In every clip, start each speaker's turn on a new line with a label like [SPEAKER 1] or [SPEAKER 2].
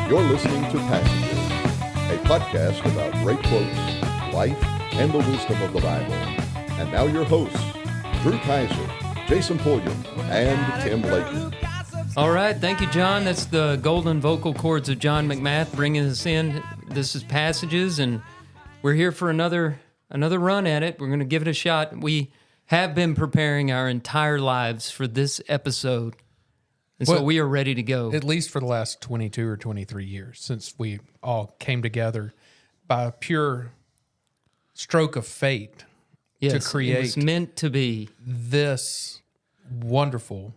[SPEAKER 1] You're listening to Passages, a podcast about great quotes, life, and the wisdom of the Bible. And now your hosts, Drew Kaiser, Jason Pulliam, and Tim Layton.
[SPEAKER 2] All right, thank you, John. That's the golden vocal cords of John McMath bringing us in. This is Passages, and we're here for another run at it. We're going to give it a shot. We have been preparing our entire lives for this episode, and so we are ready to go.
[SPEAKER 3] At least for the last 22 or 23 years, since we all came together by a pure stroke of fate to create
[SPEAKER 2] it was meant to be
[SPEAKER 3] this wonderful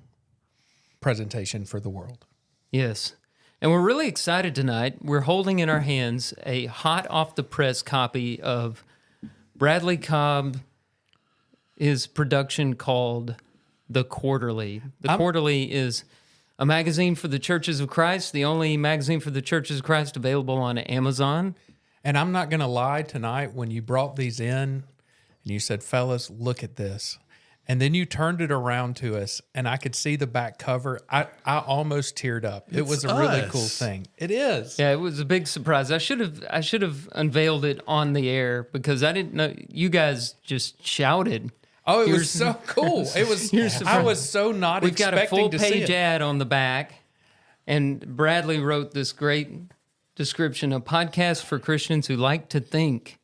[SPEAKER 3] presentation for the world.
[SPEAKER 2] Yes. And we're really excited tonight. We're holding in our hands a hot off the press copy of Bradley Cobb, his production called The Quarterly. The Quarterly is a magazine for the Churches of Christ, the only magazine for the Churches of Christ available on Amazon.
[SPEAKER 3] And I'm not going to lie, tonight when you brought these in and you said, fellas, look at this. And then you turned it around to us, and I could see the back cover. I almost teared up. It was a really cool thing. It is.
[SPEAKER 2] Yeah, it was a big surprise. I should have unveiled it on the air because I didn't know. You guys just shouted.
[SPEAKER 3] Oh, it was so cool. It was. I was so not
[SPEAKER 2] We've got a
[SPEAKER 3] expecting to see it.
[SPEAKER 2] full-page ad on the back, and Bradley wrote this great description: a podcast for Christians who like to think.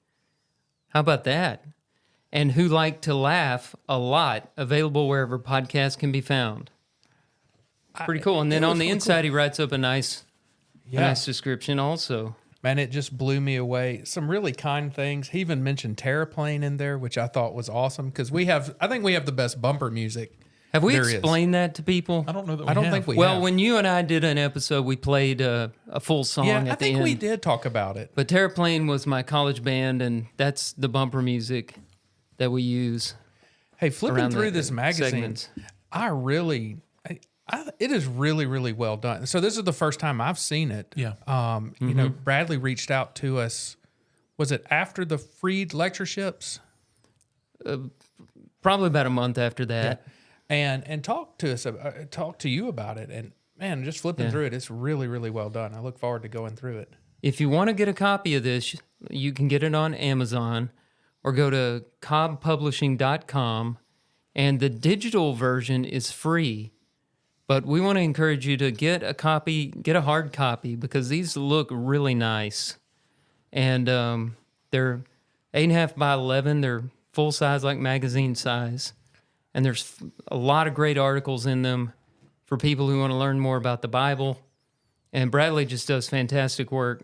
[SPEAKER 2] How about that? And who like to laugh a lot, available wherever podcasts can be found. Pretty cool. And then on the inside, he writes up a nice description also.
[SPEAKER 3] Man, it just blew me away. Some really kind things. He even mentioned Terraplane in there, which I thought was awesome because I think we have the best bumper music.
[SPEAKER 2] Have we explained that to people?
[SPEAKER 4] I don't know that we
[SPEAKER 3] I don't
[SPEAKER 4] have.
[SPEAKER 3] think we have.
[SPEAKER 2] Well, when you and I did an episode, we played a full song at the end.
[SPEAKER 3] I think we did talk about it.
[SPEAKER 2] But Terraplane was my college band, and that's the bumper music that we use.
[SPEAKER 3] Hey, flipping through this magazine,
[SPEAKER 2] segments.
[SPEAKER 3] it is really, really well done. So this is the first time I've seen it.
[SPEAKER 4] Yeah.
[SPEAKER 3] You know, Bradley reached out to us. Was it after the Freed lectureships?
[SPEAKER 2] Probably about a month after that.
[SPEAKER 3] Yeah. And talk to you about it. And man, just flipping through it, it's really, really well done. I look forward to going through it.
[SPEAKER 2] If you want to get a copy of this, you can get it on Amazon or go to cobbpublishing.com, and the digital version is free. But we want to encourage you to get a copy, get a hard copy, because these look really nice. And they're 8.5 by 11. They're full size, like magazine size. And there's a lot of great articles in them for people who want to learn more about the Bible. And Bradley just does fantastic work.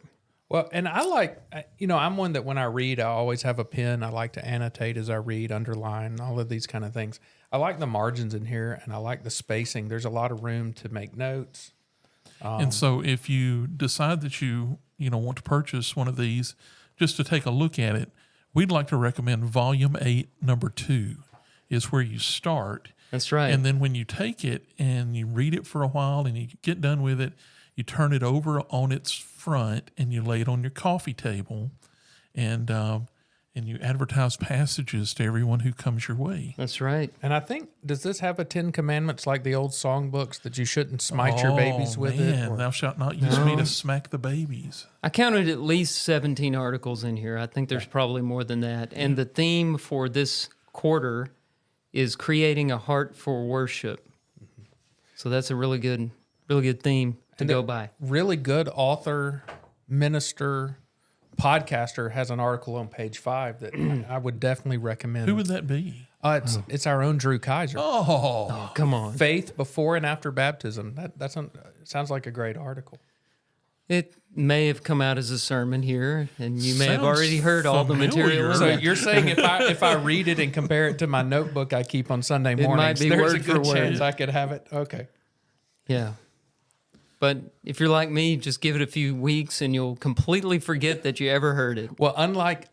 [SPEAKER 3] Well, and I like, I'm one that when I read, I always have a pen. I like to annotate as I read, underline, all of these kind of things. I like the margins in here, and I like the spacing. There's a lot of room to make notes.
[SPEAKER 4] And so if you decide that you want to purchase one of these, just to take a look at it, we'd like to recommend Volume 8, Number 2 is where you start.
[SPEAKER 2] That's right.
[SPEAKER 4] And then when you take it and you read it for a while and you get done with it, you turn it over on its front and you lay it on your coffee table, and you advertise Passages to everyone who comes your way.
[SPEAKER 2] That's right.
[SPEAKER 3] And I think, does this have a 10 Commandments like the old songbooks that you shouldn't smite your babies with it? Or?
[SPEAKER 4] Thou shalt not use me to smack the babies.
[SPEAKER 2] I counted at least 17 articles in here. I think there's probably more than that. And the theme for this quarter is creating a heart for worship. So that's a really good theme to go by.
[SPEAKER 3] Really good author, minister, podcaster has an article on page 5 that I would definitely recommend.
[SPEAKER 4] Who would that be?
[SPEAKER 3] It's our own Drew Kaiser.
[SPEAKER 2] Oh, come on.
[SPEAKER 3] Faith before and after baptism. That sounds like a great article.
[SPEAKER 2] It may have come out as a sermon here, and you may have
[SPEAKER 4] Sounds
[SPEAKER 2] already heard all the material.
[SPEAKER 4] familiar.
[SPEAKER 3] So you're saying if I read it and compare it to my notebook I keep on Sunday mornings,
[SPEAKER 2] might be
[SPEAKER 3] there's a
[SPEAKER 2] word for
[SPEAKER 3] good
[SPEAKER 2] word.
[SPEAKER 3] chance I could have it? Okay.
[SPEAKER 2] Yeah. But if you're like me, just give it a few weeks and you'll completely forget that you ever heard it.
[SPEAKER 3] Well, unlike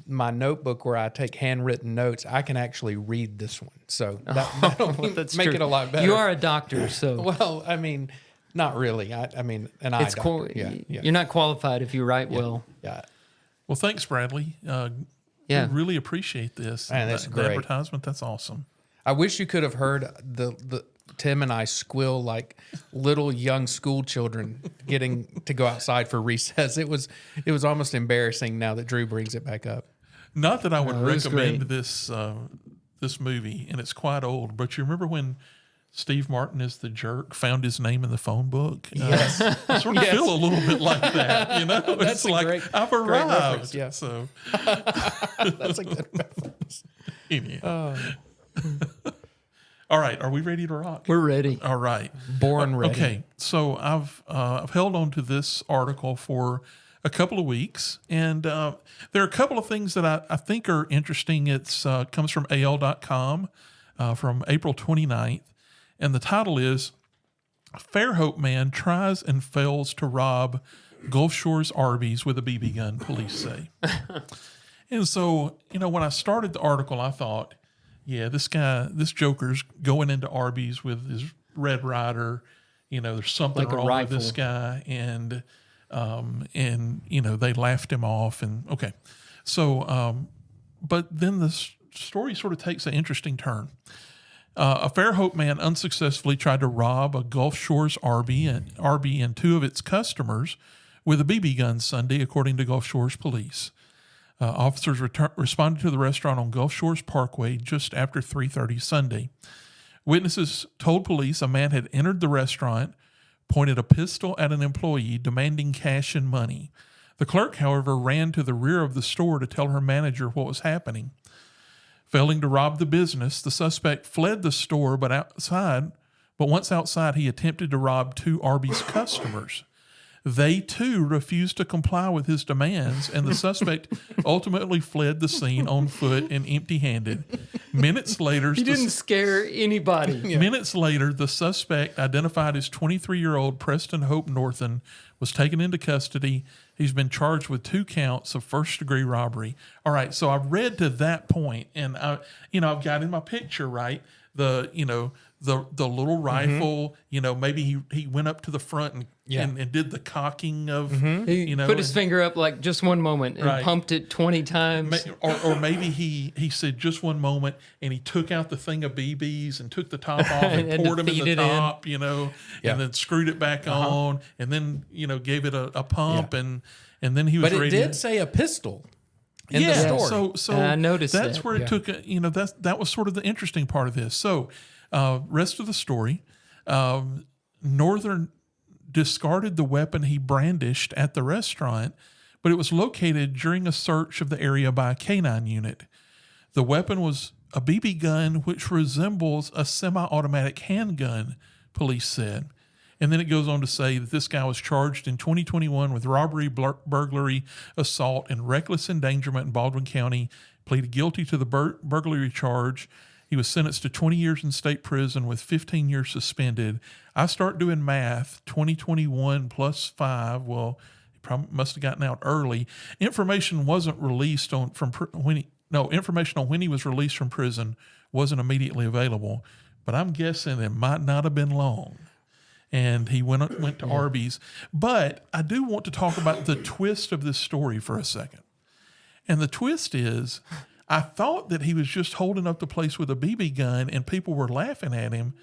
[SPEAKER 3] my notebook where I take handwritten notes, I can actually read this one. So that'll
[SPEAKER 2] That's
[SPEAKER 3] make
[SPEAKER 2] true.
[SPEAKER 3] it a lot better.
[SPEAKER 2] You are a doctor, so
[SPEAKER 3] Well, I mean, not really. I mean, an eye doctor.
[SPEAKER 2] You're not qualified if you write well.
[SPEAKER 3] Yeah.
[SPEAKER 4] Well, thanks, Bradley.
[SPEAKER 2] Yeah.
[SPEAKER 4] We really appreciate this.
[SPEAKER 3] Man, that's
[SPEAKER 4] the
[SPEAKER 3] great.
[SPEAKER 4] advertisement. That's awesome.
[SPEAKER 3] I wish you could have heard the Tim and I squill like little young school children getting to go outside for recess. It was almost embarrassing now that Drew brings it back up.
[SPEAKER 4] Not that I would
[SPEAKER 2] it was
[SPEAKER 4] recommend
[SPEAKER 2] great.
[SPEAKER 4] this movie, and it's quite old, but you remember when Steve Martin as the jerk found his name in the phone book?
[SPEAKER 3] Yes.
[SPEAKER 4] I sort of feel a little bit like that, you know?
[SPEAKER 3] That's
[SPEAKER 4] It's
[SPEAKER 3] a
[SPEAKER 4] like,
[SPEAKER 3] great-
[SPEAKER 4] I've
[SPEAKER 3] great
[SPEAKER 4] arrived.
[SPEAKER 3] reference, yeah.
[SPEAKER 4] So,
[SPEAKER 3] That's a good reference.
[SPEAKER 4] anyhow. All right, are we ready to rock?
[SPEAKER 2] We're ready.
[SPEAKER 4] All right.
[SPEAKER 3] Born ready.
[SPEAKER 4] Okay, so I've held on to this article for a couple of weeks, and there are a couple of things that I think are interesting. It's comes from AL.com from April 29th, and the title is Fairhope Man Tries and Fails to Rob Gulf Shores Arby's with a BB Gun, police say. And so, when I started the article, I thought, yeah, this joker's going into Arby's with his Red Ryder. There's something
[SPEAKER 2] Like a
[SPEAKER 4] wrong with this
[SPEAKER 2] rifle.
[SPEAKER 4] guy, and they laughed him off, and okay. So, but then the story sort of takes an interesting turn. A Fairhope man unsuccessfully tried to rob a Gulf Shores Arby and two of its customers with a BB gun Sunday, according to Gulf Shores police. Officers responded to the restaurant on Gulf Shores Parkway just after 3:30 Sunday. Witnesses told police a man had entered the restaurant, pointed a pistol at an employee, demanding cash and money. The clerk, however, ran to the rear of the store to tell her manager what was happening. Failing to rob the business, the suspect fled the store, but once outside, he attempted to rob two Arby's customers. They, too, refused to comply with his demands, and the suspect ultimately fled the scene on foot and empty-handed. Minutes later,
[SPEAKER 2] He didn't scare anybody.
[SPEAKER 4] Minutes later, the suspect, identified as 23-year-old Preston Hope Northen, was taken into custody. He's been charged with 2 counts of first-degree robbery. All right, so I've read to that point, and I've got in my picture, right, the little rifle. Maybe he went up to the front and did the cocking of,
[SPEAKER 2] He put his finger up like just one moment and
[SPEAKER 4] Right.
[SPEAKER 2] pumped it 20 times.
[SPEAKER 4] Or maybe he said just one moment, and he took out the thing of BBs and took the top off and
[SPEAKER 2] And
[SPEAKER 4] poured them in
[SPEAKER 2] feed
[SPEAKER 4] the
[SPEAKER 2] it in.
[SPEAKER 4] top, and then screwed it back on, and then gave it a pump, and then he was
[SPEAKER 3] But it
[SPEAKER 4] ready.
[SPEAKER 3] did say a pistol in the story.
[SPEAKER 4] So
[SPEAKER 2] I noticed
[SPEAKER 4] that's
[SPEAKER 2] that.
[SPEAKER 4] where it took. That was sort of the interesting part of this. So, rest of the story, Northern discarded the weapon he brandished at the restaurant, but it was located during a search of the area by a canine unit. The weapon was a BB gun, which resembles a semi-automatic handgun, police said. And then it goes on to say that this guy was charged in 2021 with robbery, burglary, assault, and reckless endangerment in Baldwin County, pleaded guilty to the burglary charge. He was sentenced to 20 years in state prison with 15 years suspended. I start doing math, 2021 plus 5. Well, he probably must have gotten out early. Information wasn't released information on when he was released from prison wasn't immediately available, but I'm guessing it might not have been long. And he went to Arby's. But I do want to talk about the twist of this story for a second. And the twist is, I thought that he was just holding up the place with a BB gun and people were laughing at him.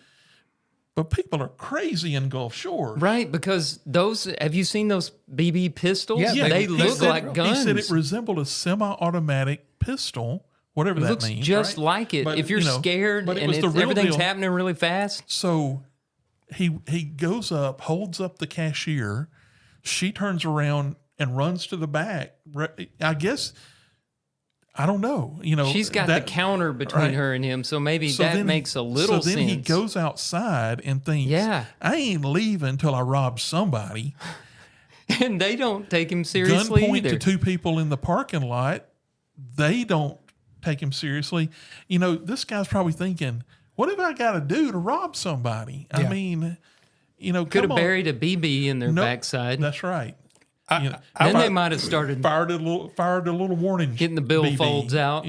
[SPEAKER 4] But people are crazy in Gulf Shores.
[SPEAKER 2] Right, because have you seen those BB pistols?
[SPEAKER 3] Yeah,
[SPEAKER 2] they
[SPEAKER 3] he
[SPEAKER 2] look
[SPEAKER 3] said-
[SPEAKER 2] like guns.
[SPEAKER 4] He said it resembled a semi-automatic pistol, whatever
[SPEAKER 2] It
[SPEAKER 4] that
[SPEAKER 2] looks
[SPEAKER 4] means.
[SPEAKER 2] just
[SPEAKER 4] right?
[SPEAKER 2] like it.
[SPEAKER 4] But,
[SPEAKER 2] if you're scared
[SPEAKER 4] but it
[SPEAKER 2] and
[SPEAKER 4] was the real
[SPEAKER 2] everything's
[SPEAKER 4] deal.
[SPEAKER 2] happening really fast.
[SPEAKER 4] So he goes up, holds up the cashier. She turns around and runs to the back. I guess, I don't know.
[SPEAKER 2] She's got the counter between
[SPEAKER 4] right.
[SPEAKER 2] her and him, so maybe
[SPEAKER 4] So
[SPEAKER 2] that
[SPEAKER 4] then-
[SPEAKER 2] makes a little
[SPEAKER 4] So then
[SPEAKER 2] sense.
[SPEAKER 4] he goes outside and thinks,
[SPEAKER 2] Yeah.
[SPEAKER 4] I ain't leaving until I rob somebody.
[SPEAKER 2] And they don't take him seriously
[SPEAKER 4] Gunpoint
[SPEAKER 2] either.
[SPEAKER 4] to 2 people in the parking lot. They don't take him seriously. This guy's probably thinking, what have I got to do to rob somebody? I
[SPEAKER 3] Yeah.
[SPEAKER 4] mean,
[SPEAKER 2] Could have
[SPEAKER 4] come on.
[SPEAKER 2] buried a BB in their
[SPEAKER 4] Nope,
[SPEAKER 2] backside.
[SPEAKER 4] That's right.
[SPEAKER 2] Then they might have started
[SPEAKER 4] fired a little warning.
[SPEAKER 2] getting the billfolds out.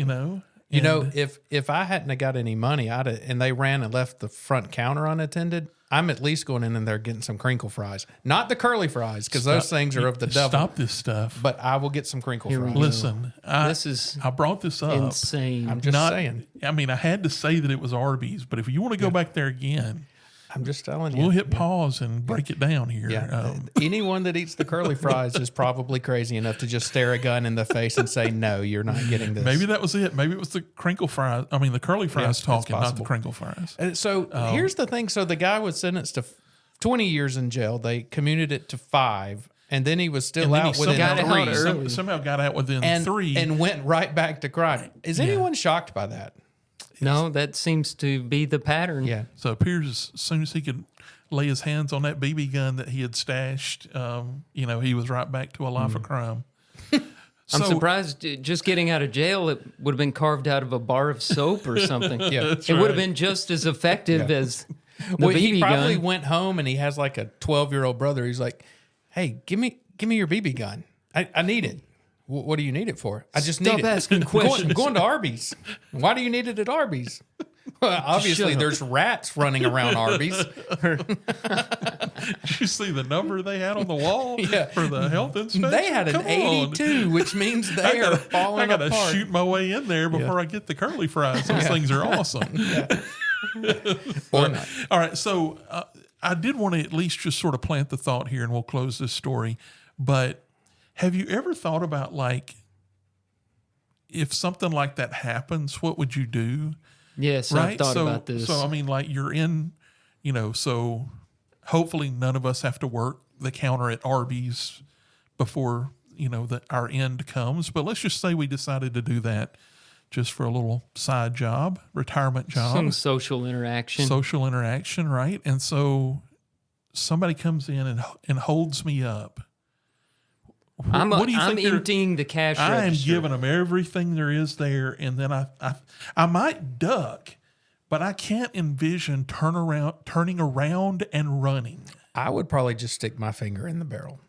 [SPEAKER 3] If I hadn't have got any money, and they ran and left the front counter unattended, I'm at least going in there getting some crinkle fries, not the curly fries, because those things are of the devil.
[SPEAKER 4] Stop this stuff.
[SPEAKER 3] But I will get some crinkle
[SPEAKER 2] Here we
[SPEAKER 3] fries.
[SPEAKER 2] go.
[SPEAKER 4] Listen,
[SPEAKER 2] This is
[SPEAKER 4] I brought this up.
[SPEAKER 2] insane.
[SPEAKER 3] I'm just saying.
[SPEAKER 4] I mean, I had to say that it was Arby's, but if you want to go back there again,
[SPEAKER 3] I'm just telling you.
[SPEAKER 4] We'll hit pause and break it down here.
[SPEAKER 3] Yeah. Anyone that eats the curly fries is probably crazy enough to just stare a gun in the face and say, no, you're not getting this.
[SPEAKER 4] Maybe that was it. Maybe it was the crinkle fries. I mean, the curly fries talking, not the crinkle fries.
[SPEAKER 3] So here's the thing. So the guy was sentenced to 20 years in jail. They commuted it to 5. And then he was still out within
[SPEAKER 2] got out
[SPEAKER 3] 3.
[SPEAKER 2] early.
[SPEAKER 4] Somehow got out within 3.
[SPEAKER 3] And went right back to crime. Is anyone shocked by that?
[SPEAKER 2] No, that seems to be the pattern.
[SPEAKER 3] Yeah.
[SPEAKER 4] So it appears as soon as he could lay his hands on that BB gun that he had stashed, he was right back to a life of crime.
[SPEAKER 2] I'm surprised just getting out of jail, it would have been carved out of a bar of soap or something.
[SPEAKER 3] Yeah.
[SPEAKER 2] It would have been just as effective as the
[SPEAKER 3] Well,
[SPEAKER 2] BB
[SPEAKER 3] he probably
[SPEAKER 2] gun.
[SPEAKER 3] went home and he has like a 12-year-old brother. He's like, hey, give me your BB gun. I need it. What do you need it for? I just need
[SPEAKER 2] Stop
[SPEAKER 3] it.
[SPEAKER 2] asking questions.
[SPEAKER 3] Going to Arby's. Why do you need it at Arby's? Well, obviously, there's rats running around Arby's.
[SPEAKER 4] Did you see the number they had on the wall for the health inspection?
[SPEAKER 3] They had an
[SPEAKER 4] Come on.
[SPEAKER 3] 82, which means they are falling
[SPEAKER 4] I gotta
[SPEAKER 3] apart.
[SPEAKER 4] shoot my way in there before I get the curly fries. Those things are awesome.
[SPEAKER 3] Or not.
[SPEAKER 4] All right, so I did want to at least just sort of plant the thought here, and we'll close this story. But have you ever thought about, like, if something like that happens, what would you do?
[SPEAKER 2] Yes,
[SPEAKER 4] Right?
[SPEAKER 2] I've thought about this.
[SPEAKER 4] So, I mean, like, you're in, so hopefully none of us have to work the counter at Arby's before, our end comes. But let's just say we decided to do that just for a little side job, retirement job.
[SPEAKER 2] Some social interaction.
[SPEAKER 4] Social interaction, right? And so somebody comes in and holds me up.
[SPEAKER 2] I'm
[SPEAKER 4] what do you
[SPEAKER 2] I'm
[SPEAKER 4] think they're-
[SPEAKER 2] emptying the cash
[SPEAKER 4] I am
[SPEAKER 2] register.
[SPEAKER 4] giving them everything there is there, and then I might duck, but I can't envision turning around and running.
[SPEAKER 3] I would probably just stick my finger in the barrel.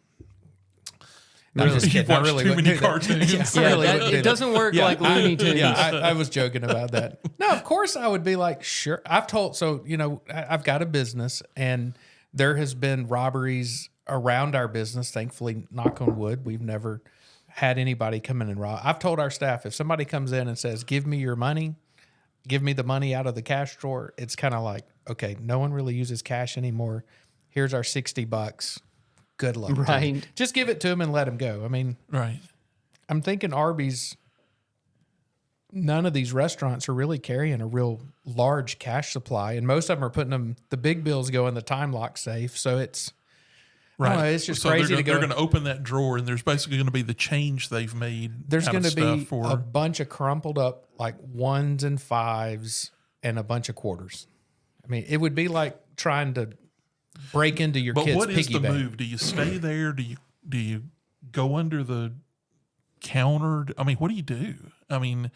[SPEAKER 4] No,
[SPEAKER 3] I'm just
[SPEAKER 4] you've
[SPEAKER 3] kidding. I
[SPEAKER 4] watched
[SPEAKER 3] really
[SPEAKER 4] too
[SPEAKER 3] wouldn't
[SPEAKER 4] many
[SPEAKER 3] do that.
[SPEAKER 4] cartoons.
[SPEAKER 3] I
[SPEAKER 2] Yeah,
[SPEAKER 3] really
[SPEAKER 2] that-
[SPEAKER 3] wouldn't do
[SPEAKER 2] it
[SPEAKER 3] that.
[SPEAKER 2] doesn't work like Looney Tunes.
[SPEAKER 3] Yeah, I was joking about that. No, of course I would be like, sure. I've got a business, and there has been robberies around our business. Thankfully, knock on wood, we've never had anybody come in and rob. I've told our staff, if somebody comes in and says, give me your money, give me the money out of the cash drawer, it's kind of like, okay, no one really uses cash anymore. Here's our $60. Good luck. to you.
[SPEAKER 2] Right.
[SPEAKER 3] Just give it to him and let him go. I mean,
[SPEAKER 4] Right.
[SPEAKER 3] I'm thinking Arby's, none of these restaurants are really carrying a real large cash supply, and most of them are putting them, the big bills go in the time lock safe. So it's, I don't know, it's just
[SPEAKER 4] So
[SPEAKER 3] crazy to go.
[SPEAKER 4] They're going to open that drawer, and there's basically going to be the change they've made.
[SPEAKER 3] There's
[SPEAKER 4] going to
[SPEAKER 3] be
[SPEAKER 4] for
[SPEAKER 3] a bunch of crumpled up like 1s and 5s and a bunch of quarters. I mean, it would be like trying to break into your
[SPEAKER 4] But
[SPEAKER 3] kid's
[SPEAKER 4] what is
[SPEAKER 3] piggy
[SPEAKER 4] the
[SPEAKER 3] bank.
[SPEAKER 4] move? Do you stay there? Do you go under the counter? I mean, what do you do? I mean,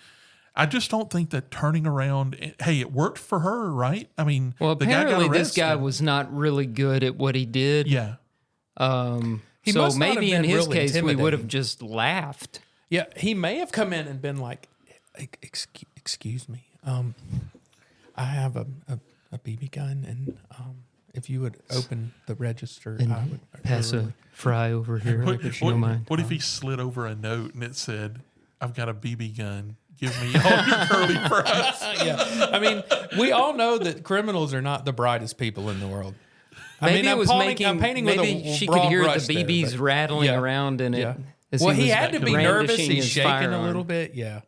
[SPEAKER 4] I just don't think that turning around. Hey, it worked for her, right? I mean,
[SPEAKER 2] Well,
[SPEAKER 4] the guy got
[SPEAKER 2] apparently this guy
[SPEAKER 4] arrested.
[SPEAKER 2] was not really good at what he did.
[SPEAKER 4] Yeah.
[SPEAKER 3] He
[SPEAKER 2] So
[SPEAKER 3] must not
[SPEAKER 2] maybe
[SPEAKER 3] have
[SPEAKER 2] in
[SPEAKER 3] been
[SPEAKER 2] his
[SPEAKER 3] real
[SPEAKER 2] case, we would
[SPEAKER 3] intimidating.
[SPEAKER 2] have just laughed.
[SPEAKER 3] Yeah, he may have come in and been like, "Excuse me, I have a BB gun, and if you would open the register, I would
[SPEAKER 2] Pass a fry over here,
[SPEAKER 4] What,
[SPEAKER 2] if you don't mind.
[SPEAKER 4] what if he slid over a note and it said, "I've got a BB gun. Give me all your curly fries."
[SPEAKER 3] Yeah, I mean, we all know that criminals are not the brightest people in the world.
[SPEAKER 2] Maybe
[SPEAKER 3] I'm painting with
[SPEAKER 2] maybe
[SPEAKER 3] a
[SPEAKER 2] she
[SPEAKER 3] broad
[SPEAKER 2] could hear the
[SPEAKER 3] brush there,
[SPEAKER 2] BBs
[SPEAKER 3] but-
[SPEAKER 2] rattling
[SPEAKER 3] yeah.
[SPEAKER 2] around in it.
[SPEAKER 3] Yeah.
[SPEAKER 2] as
[SPEAKER 3] Well, he
[SPEAKER 2] was
[SPEAKER 3] had to be
[SPEAKER 2] brandishing
[SPEAKER 3] nervous. He's
[SPEAKER 2] his
[SPEAKER 3] shaking a
[SPEAKER 2] firearm.
[SPEAKER 3] little bit. Yeah.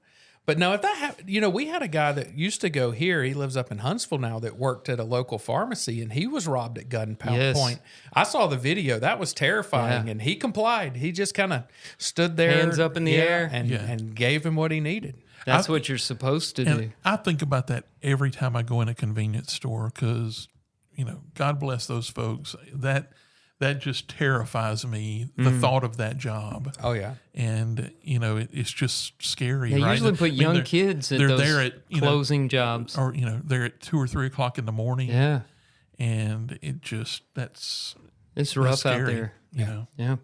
[SPEAKER 3] But no, if that happened, we had a guy that used to go here. He lives up in Huntsville now that worked at a local pharmacy, and he was robbed at gunpoint.
[SPEAKER 2] Yes.
[SPEAKER 3] I saw the video. That was terrifying,
[SPEAKER 2] Yeah.
[SPEAKER 3] and he complied. He just kind of stood there.
[SPEAKER 2] Hands up in the air.
[SPEAKER 3] And gave him what he needed.
[SPEAKER 2] That's what you're supposed to do.
[SPEAKER 4] And I think about that every time I go in a convenience store because, God bless those folks. That just terrifies me, the thought of that job.
[SPEAKER 3] Oh, yeah.
[SPEAKER 4] And, it's just scary,
[SPEAKER 2] They
[SPEAKER 4] right?
[SPEAKER 2] usually put
[SPEAKER 4] I mean,
[SPEAKER 2] young
[SPEAKER 4] they're-
[SPEAKER 2] kids at
[SPEAKER 4] they're
[SPEAKER 2] those
[SPEAKER 4] there at,
[SPEAKER 2] closing jobs.
[SPEAKER 4] or, they're at 2 or 3 o'clock in the morning.
[SPEAKER 2] Yeah.
[SPEAKER 4] And it just, that's
[SPEAKER 2] It's rough out
[SPEAKER 4] scary,
[SPEAKER 2] there.
[SPEAKER 4] Yeah.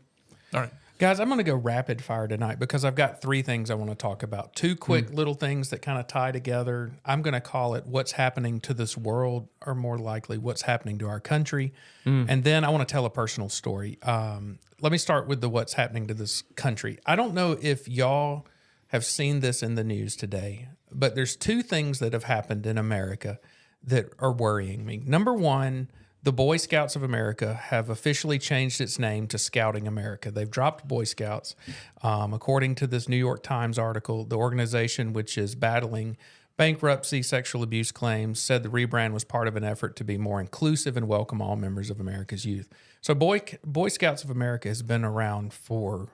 [SPEAKER 4] All right.
[SPEAKER 3] Guys, I'm going to go rapid fire tonight because I've got 3 things I want to talk about. 2 quick little things that kind of tie together. I'm going to call it what's happening to this world, or more likely what's happening to our country. And then I want to tell a personal story. Let me start with the what's happening to this country. I don't know if y'all have seen this in the news today, but there's 2 things that have happened in America that are worrying me. Number one, the Boy Scouts of America have officially changed its name to Scouting America. They've dropped Boy Scouts. According to this New York Times article, the organization, which is battling bankruptcy, sexual abuse claims, said the rebrand was part of an effort to be more inclusive and welcome all members of America's youth. So Boy Scouts of America has been around for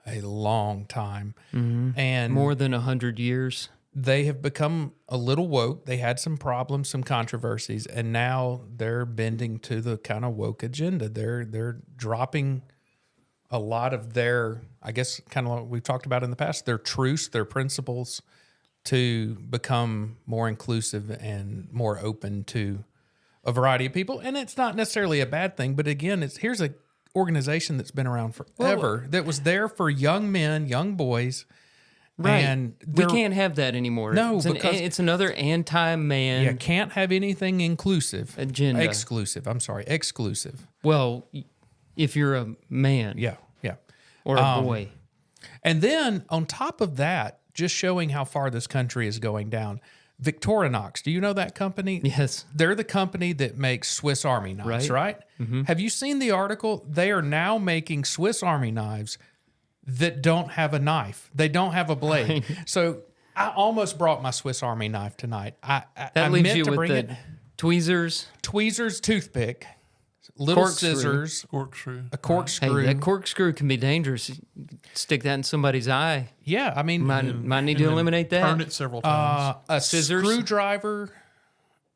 [SPEAKER 3] a long time. And
[SPEAKER 2] More than 100 years.
[SPEAKER 3] they have become a little woke. They had some problems, some controversies, and now they're bending to the kind of woke agenda. They're dropping a lot of their, I guess, kind of like we've talked about in the past, their truths, their principles, to become more inclusive and more open to a variety of people. And it's not necessarily a bad thing, but again, here's an organization that's been around forever, that was there for young men, young boys.
[SPEAKER 2] Right.
[SPEAKER 3] And
[SPEAKER 2] we can't have that anymore.
[SPEAKER 3] No,
[SPEAKER 2] because it's another anti-man
[SPEAKER 3] you can't have anything exclusive. Exclusive.
[SPEAKER 2] Well, if you're a man
[SPEAKER 3] Yeah.
[SPEAKER 2] or a boy.
[SPEAKER 3] And then on top of that, just showing how far this country is going down, Victorinox, do you know that company?
[SPEAKER 2] Yes.
[SPEAKER 3] They're the company that makes Swiss Army knives, right? Have you seen the article? They are now making Swiss Army knives that don't have a knife. They don't have a blade. So I almost brought my Swiss Army knife tonight. I
[SPEAKER 2] Leaves
[SPEAKER 3] meant
[SPEAKER 2] you
[SPEAKER 3] to
[SPEAKER 2] with
[SPEAKER 3] bring
[SPEAKER 2] the
[SPEAKER 3] it.
[SPEAKER 2] tweezers.
[SPEAKER 3] Tweezers, toothpick, little
[SPEAKER 2] Corkscrew.
[SPEAKER 3] scissors,
[SPEAKER 4] Corkscrew.
[SPEAKER 3] a corkscrew.
[SPEAKER 2] Hey, that corkscrew can be dangerous. You stick that in somebody's eye.
[SPEAKER 3] Yeah, I mean,
[SPEAKER 2] Might need to eliminate that.
[SPEAKER 4] Turn it several times.
[SPEAKER 3] a
[SPEAKER 2] Scissors.
[SPEAKER 3] screwdriver,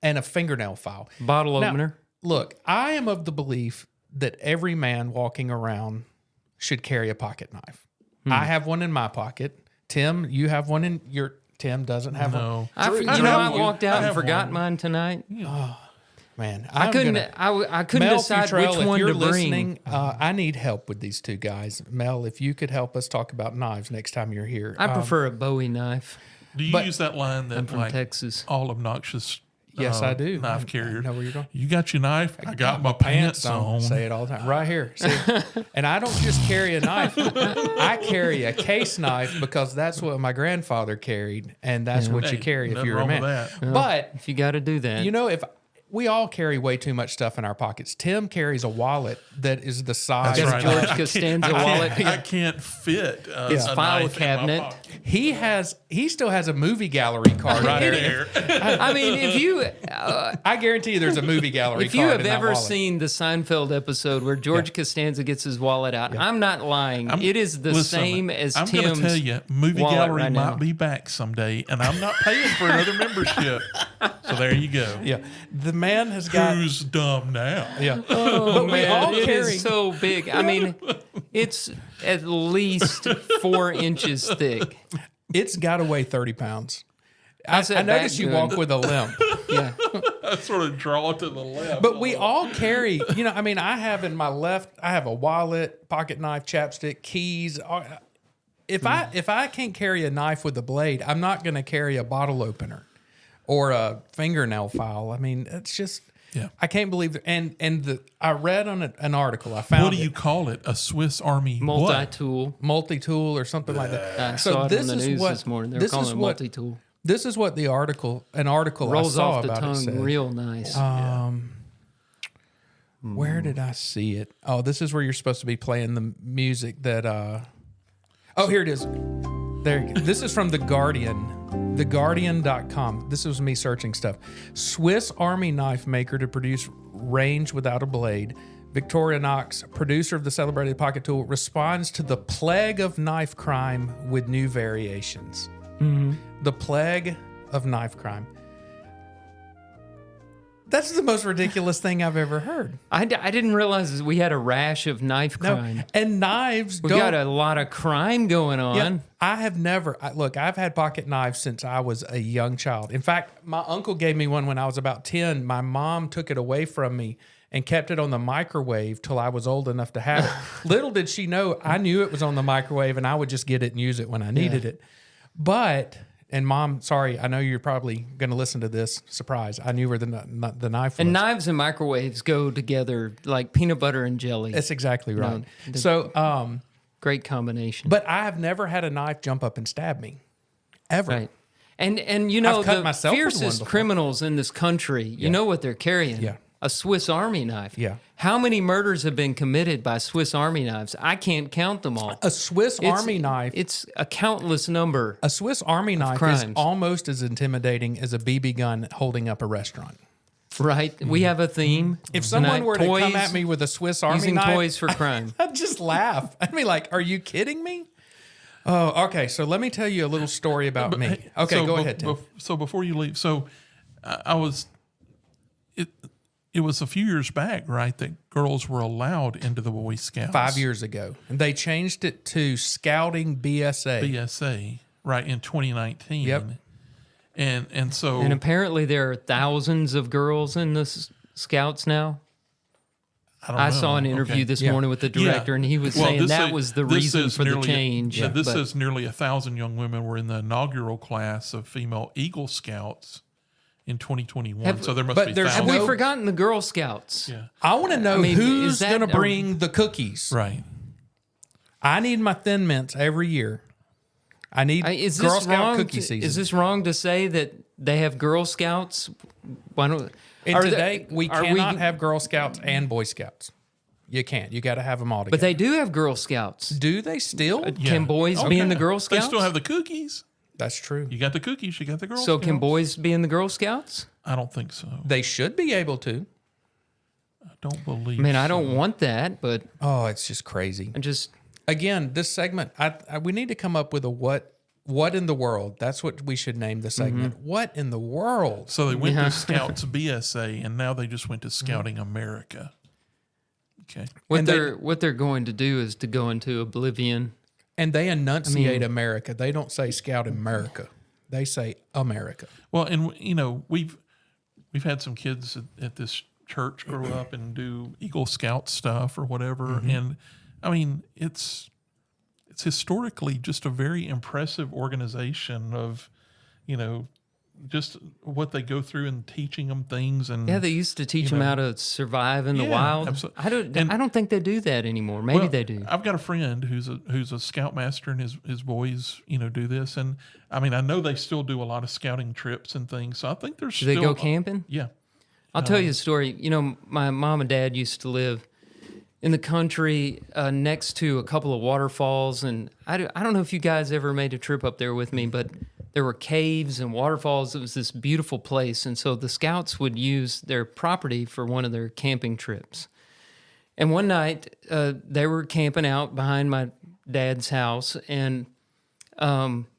[SPEAKER 3] and a fingernail file.
[SPEAKER 2] Bottle
[SPEAKER 3] Now,
[SPEAKER 2] opener.
[SPEAKER 3] Look, I am of the belief that every man walking around should carry a pocket knife. I have one in my pocket. Tim, you have one in your. Tim doesn't have one.
[SPEAKER 4] No.
[SPEAKER 2] I walked out and forgot mine tonight.
[SPEAKER 3] Man,
[SPEAKER 2] I couldn't
[SPEAKER 3] Mel
[SPEAKER 2] decide
[SPEAKER 3] Futrell,
[SPEAKER 2] which one
[SPEAKER 3] if you're
[SPEAKER 2] to bring.
[SPEAKER 3] listening, I need help with these two guys. Mel, if you could help us talk about knives next time you're here.
[SPEAKER 2] I prefer a Bowie knife.
[SPEAKER 4] Do you use that line that
[SPEAKER 2] from Texas.
[SPEAKER 4] all obnoxious
[SPEAKER 3] Yes, I do.
[SPEAKER 4] knife carrier?
[SPEAKER 3] I know where you're going.
[SPEAKER 4] You got your knife? I got my pants on.
[SPEAKER 3] Say it all the time. Right here. See? And I don't just carry a knife. I carry a case knife because that's what my grandfather carried, and that's what you
[SPEAKER 4] Hey,
[SPEAKER 3] carry if
[SPEAKER 4] nothing
[SPEAKER 3] you're a
[SPEAKER 4] wrong with
[SPEAKER 3] man.
[SPEAKER 4] that.
[SPEAKER 3] But
[SPEAKER 2] If you got to do that.
[SPEAKER 3] you know, if we all carry way too much stuff in our pockets. Tim carries a wallet that is the size.
[SPEAKER 2] That's
[SPEAKER 3] of
[SPEAKER 2] George
[SPEAKER 3] George.
[SPEAKER 2] Costanza wallet.
[SPEAKER 4] I can't fit
[SPEAKER 2] His
[SPEAKER 4] a
[SPEAKER 2] file
[SPEAKER 4] knife
[SPEAKER 2] cabinet.
[SPEAKER 4] in my pocket.
[SPEAKER 3] He still has a movie gallery card
[SPEAKER 4] Right
[SPEAKER 3] there.
[SPEAKER 4] there.
[SPEAKER 2] I mean, if you
[SPEAKER 3] I guarantee you there's a movie gallery
[SPEAKER 2] if
[SPEAKER 3] card
[SPEAKER 2] you have
[SPEAKER 3] in that
[SPEAKER 2] ever
[SPEAKER 3] wallet.
[SPEAKER 2] seen the Seinfeld episode where George Costanza gets his wallet out, I'm not lying. It is the
[SPEAKER 4] Listen,
[SPEAKER 2] same as
[SPEAKER 4] I'm
[SPEAKER 2] Tim's.
[SPEAKER 4] going to tell you, movie
[SPEAKER 2] wallet
[SPEAKER 4] gallery
[SPEAKER 2] right
[SPEAKER 4] might
[SPEAKER 2] now.
[SPEAKER 4] be back someday, and I'm not paying for another membership. So there you go.
[SPEAKER 3] Yeah, the man has got.
[SPEAKER 4] Who's dumb now?
[SPEAKER 3] Yeah,
[SPEAKER 2] Oh
[SPEAKER 3] but we
[SPEAKER 2] man,
[SPEAKER 3] all
[SPEAKER 2] it
[SPEAKER 3] carry.
[SPEAKER 2] is so big. I mean, it's at least 4 inches thick.
[SPEAKER 3] It's got to weigh 30 pounds.
[SPEAKER 2] How's
[SPEAKER 3] I
[SPEAKER 2] that
[SPEAKER 3] noticed
[SPEAKER 2] back
[SPEAKER 3] you
[SPEAKER 2] doing?
[SPEAKER 3] walk with a limp.
[SPEAKER 2] Yeah,
[SPEAKER 4] I sort of draw it to the left.
[SPEAKER 3] But we all carry, I mean, I have in my left, I have a wallet, pocket knife, chapstick, keys. If I can't carry a knife with a blade, I'm not going to carry a bottle opener or a fingernail file. I mean, it's just,
[SPEAKER 4] Yeah.
[SPEAKER 3] I can't believe that. I read on an article, I found
[SPEAKER 4] What do you call it? A Swiss Army what?
[SPEAKER 2] multi-tool.
[SPEAKER 3] multi-tool or something like that.
[SPEAKER 2] I saw it on the news this morning. They were calling it multi-tool.
[SPEAKER 3] This is what an article
[SPEAKER 2] Rolls
[SPEAKER 3] I saw
[SPEAKER 2] off the
[SPEAKER 3] about it
[SPEAKER 2] tongue
[SPEAKER 3] said.
[SPEAKER 2] real nice.
[SPEAKER 3] Where did I see it? Oh, this is where you're supposed to be playing the music that Oh, here it is. There you go. This is from The Guardian. TheGuardian.com. This was me searching stuff. Swiss Army knife maker to produce range without a blade. Victorinox, producer of the celebrated pocket tool, responds to the plague of knife crime with new variations. The plague of knife crime. That's the most ridiculous thing I've ever heard.
[SPEAKER 2] I didn't realize we had a rash of knife crime.
[SPEAKER 3] And knives
[SPEAKER 2] We
[SPEAKER 3] don't.
[SPEAKER 2] got a lot of crime going on.
[SPEAKER 3] Yeah, I have never. Look, I've had pocket knives since I was a young child. In fact, my uncle gave me one when I was about 10. My mom took it away from me and kept it on the microwave till I was old enough to have it. Little did she know, I knew it was on the microwave and I would just get it and use it when I needed it. But, and Mom, sorry, I know you're probably going to listen to this. Surprise. I knew where the knife was.
[SPEAKER 2] And knives and microwaves go together like peanut butter and jelly.
[SPEAKER 3] That's exactly right.
[SPEAKER 2] the-
[SPEAKER 3] So,
[SPEAKER 2] Great combination.
[SPEAKER 3] but I have never had a knife jump up and stab me. Ever.
[SPEAKER 2] Right. And you know,
[SPEAKER 3] I've cut
[SPEAKER 2] the
[SPEAKER 3] myself with one
[SPEAKER 2] fiercest
[SPEAKER 3] before.
[SPEAKER 2] criminals in this country, you know what they're carrying.
[SPEAKER 3] Yeah.
[SPEAKER 2] a Swiss Army knife.
[SPEAKER 3] Yeah.
[SPEAKER 2] How many murders have been committed by Swiss Army knives? I can't count them all.
[SPEAKER 3] A Swiss Army knife.
[SPEAKER 2] It's a countless number.
[SPEAKER 3] A Swiss Army knife is
[SPEAKER 2] crimes.
[SPEAKER 3] almost as intimidating as a BB gun holding up a restaurant.
[SPEAKER 2] Right? We have a theme.
[SPEAKER 3] If someone
[SPEAKER 2] tonight.
[SPEAKER 3] were to come at me with a Swiss Army
[SPEAKER 2] using
[SPEAKER 3] knife,
[SPEAKER 2] toys for crime.
[SPEAKER 3] I'd just laugh. I'd be like, "Are you kidding me?" Oh, okay. So let me tell you a little story about me.
[SPEAKER 4] Hey,
[SPEAKER 3] Okay,
[SPEAKER 4] so
[SPEAKER 3] go ahead, Tim.
[SPEAKER 4] So before you leave, it was a few years back, right, that girls were allowed into the Boy Scouts.
[SPEAKER 3] 5 years ago, and they changed it to Scouting BSA.
[SPEAKER 4] BSA, right, in 2019.
[SPEAKER 3] Yep.
[SPEAKER 4] And so
[SPEAKER 2] And apparently there are thousands of girls in the Scouts now. I saw an interview
[SPEAKER 4] Okay.
[SPEAKER 2] this
[SPEAKER 3] Yeah.
[SPEAKER 2] morning with the director, and he was
[SPEAKER 4] Well,
[SPEAKER 2] saying
[SPEAKER 4] this
[SPEAKER 2] that
[SPEAKER 4] say-
[SPEAKER 2] was the
[SPEAKER 4] this
[SPEAKER 2] reason
[SPEAKER 4] says
[SPEAKER 2] for the
[SPEAKER 4] nearly-
[SPEAKER 2] change.
[SPEAKER 4] Yeah, this
[SPEAKER 2] but-
[SPEAKER 4] says nearly 1,000 young women were in the inaugural class of female Eagle Scouts in 2021. So there must
[SPEAKER 3] but
[SPEAKER 4] be
[SPEAKER 3] there's
[SPEAKER 2] Have
[SPEAKER 4] thousands.
[SPEAKER 2] we forgotten the Girl Scouts?
[SPEAKER 4] Yeah,
[SPEAKER 3] I want to know
[SPEAKER 2] I mean,
[SPEAKER 3] who's
[SPEAKER 2] is that
[SPEAKER 3] going to
[SPEAKER 2] a-
[SPEAKER 3] bring the cookies.
[SPEAKER 4] right.
[SPEAKER 3] I need my Thin Mints every year. I need
[SPEAKER 2] Is
[SPEAKER 3] Girl
[SPEAKER 2] this
[SPEAKER 3] Scout
[SPEAKER 2] wrong?
[SPEAKER 3] cookie season.
[SPEAKER 2] Is this wrong to say that they have Girl Scouts? Why don't?
[SPEAKER 3] And
[SPEAKER 2] are
[SPEAKER 3] today,
[SPEAKER 2] they-
[SPEAKER 3] we
[SPEAKER 2] are
[SPEAKER 3] cannot have Girl Scouts and Boy Scouts. You can't. You got to have them all together.
[SPEAKER 2] But they do have Girl Scouts.
[SPEAKER 3] do they still?
[SPEAKER 4] Yeah.
[SPEAKER 2] Can boys be in the Girl
[SPEAKER 4] They
[SPEAKER 2] Scouts?
[SPEAKER 4] still have the cookies.
[SPEAKER 3] That's true.
[SPEAKER 4] You got the cookies. You got the Girl
[SPEAKER 2] So
[SPEAKER 4] Scouts.
[SPEAKER 2] can boys be in the Girl Scouts?
[SPEAKER 4] I don't think so.
[SPEAKER 3] They should be able to.
[SPEAKER 4] I don't believe
[SPEAKER 2] I mean, I don't want that, but
[SPEAKER 3] Oh, it's just crazy.
[SPEAKER 2] I just
[SPEAKER 3] Again, this segment, we need to come up with a what in the world. That's what we should name the segment.
[SPEAKER 2] Mm-hmm.
[SPEAKER 3] What in the world?
[SPEAKER 4] So they went to Scouts BSA, and now they just went to Scouting America. Okay.
[SPEAKER 3] And
[SPEAKER 2] what they're going to do is to go into oblivion.
[SPEAKER 3] And they enunciate America. They don't say Scout America. They say America.
[SPEAKER 4] Well, and we've had some kids at this church grow up and do Eagle Scout stuff or whatever, and I mean it's historically just a very impressive organization of just what they go through and teaching them things. And
[SPEAKER 2] Yeah, they used to teach them how to survive in the
[SPEAKER 4] Yeah,
[SPEAKER 2] wild.
[SPEAKER 4] absolutely.
[SPEAKER 2] I don't think they do that anymore. Maybe
[SPEAKER 4] Well,
[SPEAKER 2] they do.
[SPEAKER 4] I've got a friend who's a scoutmaster, and his boys do this, and I mean I know they still do a lot of scouting trips and things. So I think there's
[SPEAKER 2] Do they go camping?
[SPEAKER 4] Yeah.
[SPEAKER 2] I'll tell you a story. My mom and dad used to live in the country next to a couple of waterfalls, and I don't know if you guys ever made a trip up there with me, but there were caves and waterfalls. It was this beautiful place, and so the Scouts would use their property for one of their camping trips. And one night, they were camping out behind my dad's house, and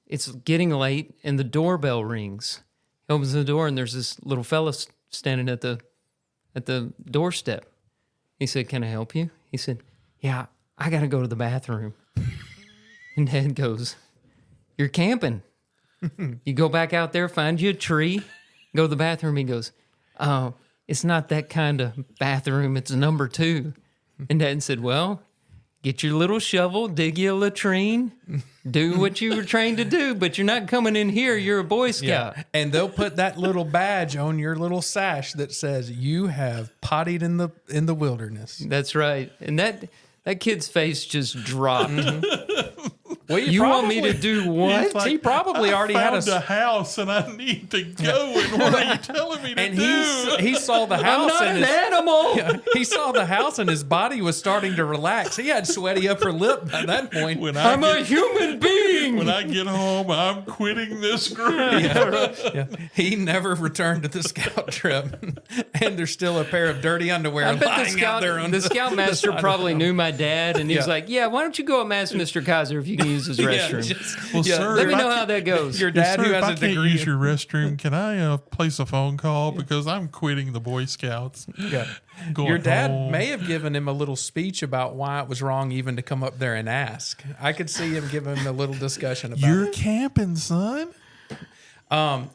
[SPEAKER 2] it's getting late, and the doorbell rings. He opens the door, and there's this little fella standing at the doorstep. He said, "Can I help you?" He said, "Yeah, I got to go to the bathroom." And Dad goes, "You're camping. You go back out there, find you a tree, go to the bathroom." He goes, "It's not that kind of bathroom. It's number 2. And Dad said, "Well, get your little shovel, dig you a latrine, do what you were trained to do, but you're not coming in here. You're a Boy Scout."
[SPEAKER 3] Yeah. And they'll put that little badge on your little sash that says you have pottied in the wilderness.
[SPEAKER 2] That's right. And that kid's face just dropped.
[SPEAKER 3] Well,
[SPEAKER 2] You want me to do what?
[SPEAKER 4] He's like,
[SPEAKER 3] He probably
[SPEAKER 4] I
[SPEAKER 3] already had
[SPEAKER 4] found a house and I need to go. And what are you telling me to
[SPEAKER 3] And
[SPEAKER 4] do?
[SPEAKER 3] he saw the
[SPEAKER 2] I'm
[SPEAKER 3] house
[SPEAKER 2] not
[SPEAKER 3] and
[SPEAKER 2] an animal.
[SPEAKER 3] he saw the house and his body was starting to relax. He had sweaty upper lip by that point.
[SPEAKER 4] When
[SPEAKER 2] I'm
[SPEAKER 4] I
[SPEAKER 2] a human being.
[SPEAKER 4] when I get home, I'm quitting this group.
[SPEAKER 3] Yeah. He never returned to the scout trip, and there's still a pair of dirty underwear
[SPEAKER 2] I bet
[SPEAKER 3] lying out there on
[SPEAKER 2] the scoutmaster probably knew my dad, and he was
[SPEAKER 3] Yeah.
[SPEAKER 2] like, "Yeah, why don't you go and ask Mr. Kaiser if you can use his restroom?
[SPEAKER 4] Well, sir,
[SPEAKER 2] Let me
[SPEAKER 4] if
[SPEAKER 2] know
[SPEAKER 4] I
[SPEAKER 2] how that goes."
[SPEAKER 3] Your dad,
[SPEAKER 4] Sir,
[SPEAKER 3] who
[SPEAKER 4] if I
[SPEAKER 3] has a
[SPEAKER 4] can't
[SPEAKER 3] degree,
[SPEAKER 4] use your restroom, can I place a phone call because I'm quitting the Boy Scouts?
[SPEAKER 3] Yeah.
[SPEAKER 4] Going
[SPEAKER 3] Your dad
[SPEAKER 4] home.
[SPEAKER 3] may have given him a little speech about why it was wrong even to come up there and ask. I could see him giving him a little discussion about
[SPEAKER 4] You're camping, son.
[SPEAKER 3] it.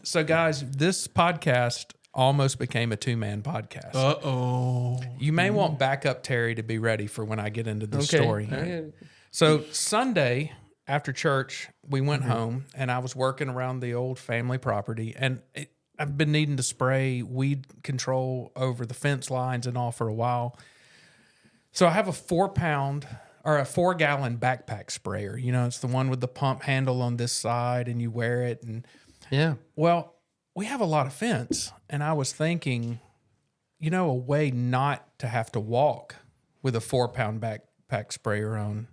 [SPEAKER 3] So, guys, this podcast almost became a 2-man podcast.
[SPEAKER 4] Uh-oh.
[SPEAKER 3] You may want backup Terry to be ready for when I get into the story.
[SPEAKER 2] Okay.
[SPEAKER 3] So Sunday after church, we went home, and I was working around the old family property, and I've been needing to spray weed control over the fence lines and all for a while. So I have a 4-pound or a 4-gallon backpack sprayer. It's the one with the pump handle on this side, and you wear it. And
[SPEAKER 2] Yeah.
[SPEAKER 3] well, we have a lot of fence, and I was thinking, a way not to have to walk with a 4-pound backpack sprayer on.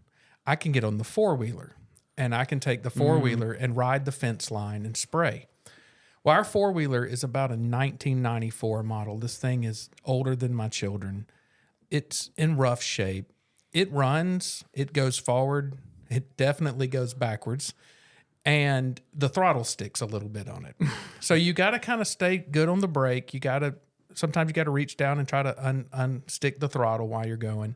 [SPEAKER 3] I can get on the 4-wheeler, and I can take the 4-wheeler and ride the fence line and spray. Well, our 4-wheeler is about a 1994 model. This thing is older than my children. It's in rough shape. It runs, it goes forward, it definitely goes backwards, and the throttle sticks a little bit on it. So you got to kind of stay good on the brake. Sometimes you got to reach down and try to unstick the throttle while you're going.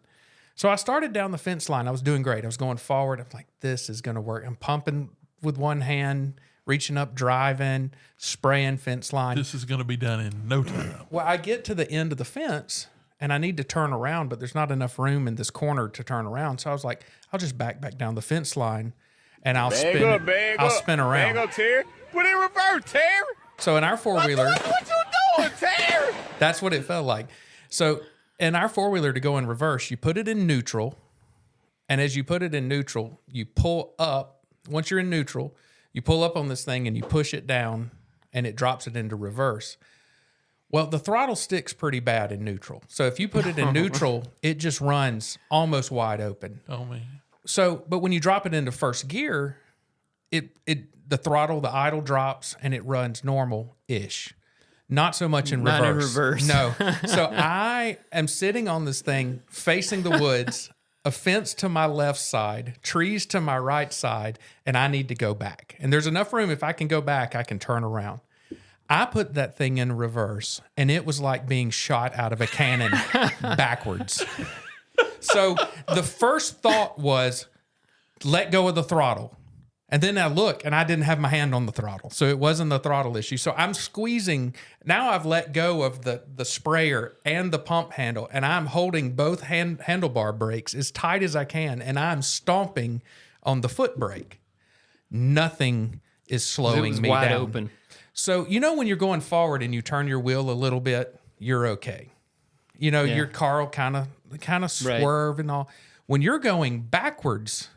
[SPEAKER 3] So I started down the fence line. I was doing great. I was going forward. I'm like, this is going to work. I'm pumping with one hand, reaching up, driving, spraying fence line.
[SPEAKER 4] This is going to be done in no time.
[SPEAKER 3] Well, I get to the end of the fence and I need to turn around, but there's not enough room in this corner to turn around. So I was like, I'll just back down the fence line and I'll spin around.
[SPEAKER 5] Bang up, Terry. Put it in reverse, Terry.
[SPEAKER 3] So in our 4-wheeler,
[SPEAKER 5] What you doing, Terry?
[SPEAKER 3] that's what it felt like. So in our 4-wheeler, to go in reverse, you put it in neutral. And as you put it in neutral, you pull up. Once you're in neutral, you pull up on this thing and you push it down and it drops it into reverse. Well, the throttle sticks pretty bad in neutral. So if you put it in neutral, it just runs almost wide open.
[SPEAKER 4] Oh, man.
[SPEAKER 3] So, but when you drop it into first gear, the throttle, the idle drops and it runs normal-ish. Not so much in reverse.
[SPEAKER 2] Not in reverse.
[SPEAKER 3] No. So I am sitting on this thing facing the woods, a fence to my left side, trees to my right side, and I need to go back. And there's enough room. If I can go back, I can turn around. I put that thing in reverse, and it was like being shot out of a cannon backwards. So the first thought was, let go of the throttle. And then I look, and I didn't have my hand on the throttle. So it wasn't the throttle issue. So I'm squeezing. Now I've let go of the sprayer and the pump handle, and I'm holding both handlebar brakes as tight as I can, and I'm stomping on the foot brake. Nothing is slowing me
[SPEAKER 2] wide
[SPEAKER 3] down.
[SPEAKER 2] open.
[SPEAKER 3] So, when you're going forward and you turn your wheel a little bit, you're okay. Your car will kind of swerve and all. When you're going backwards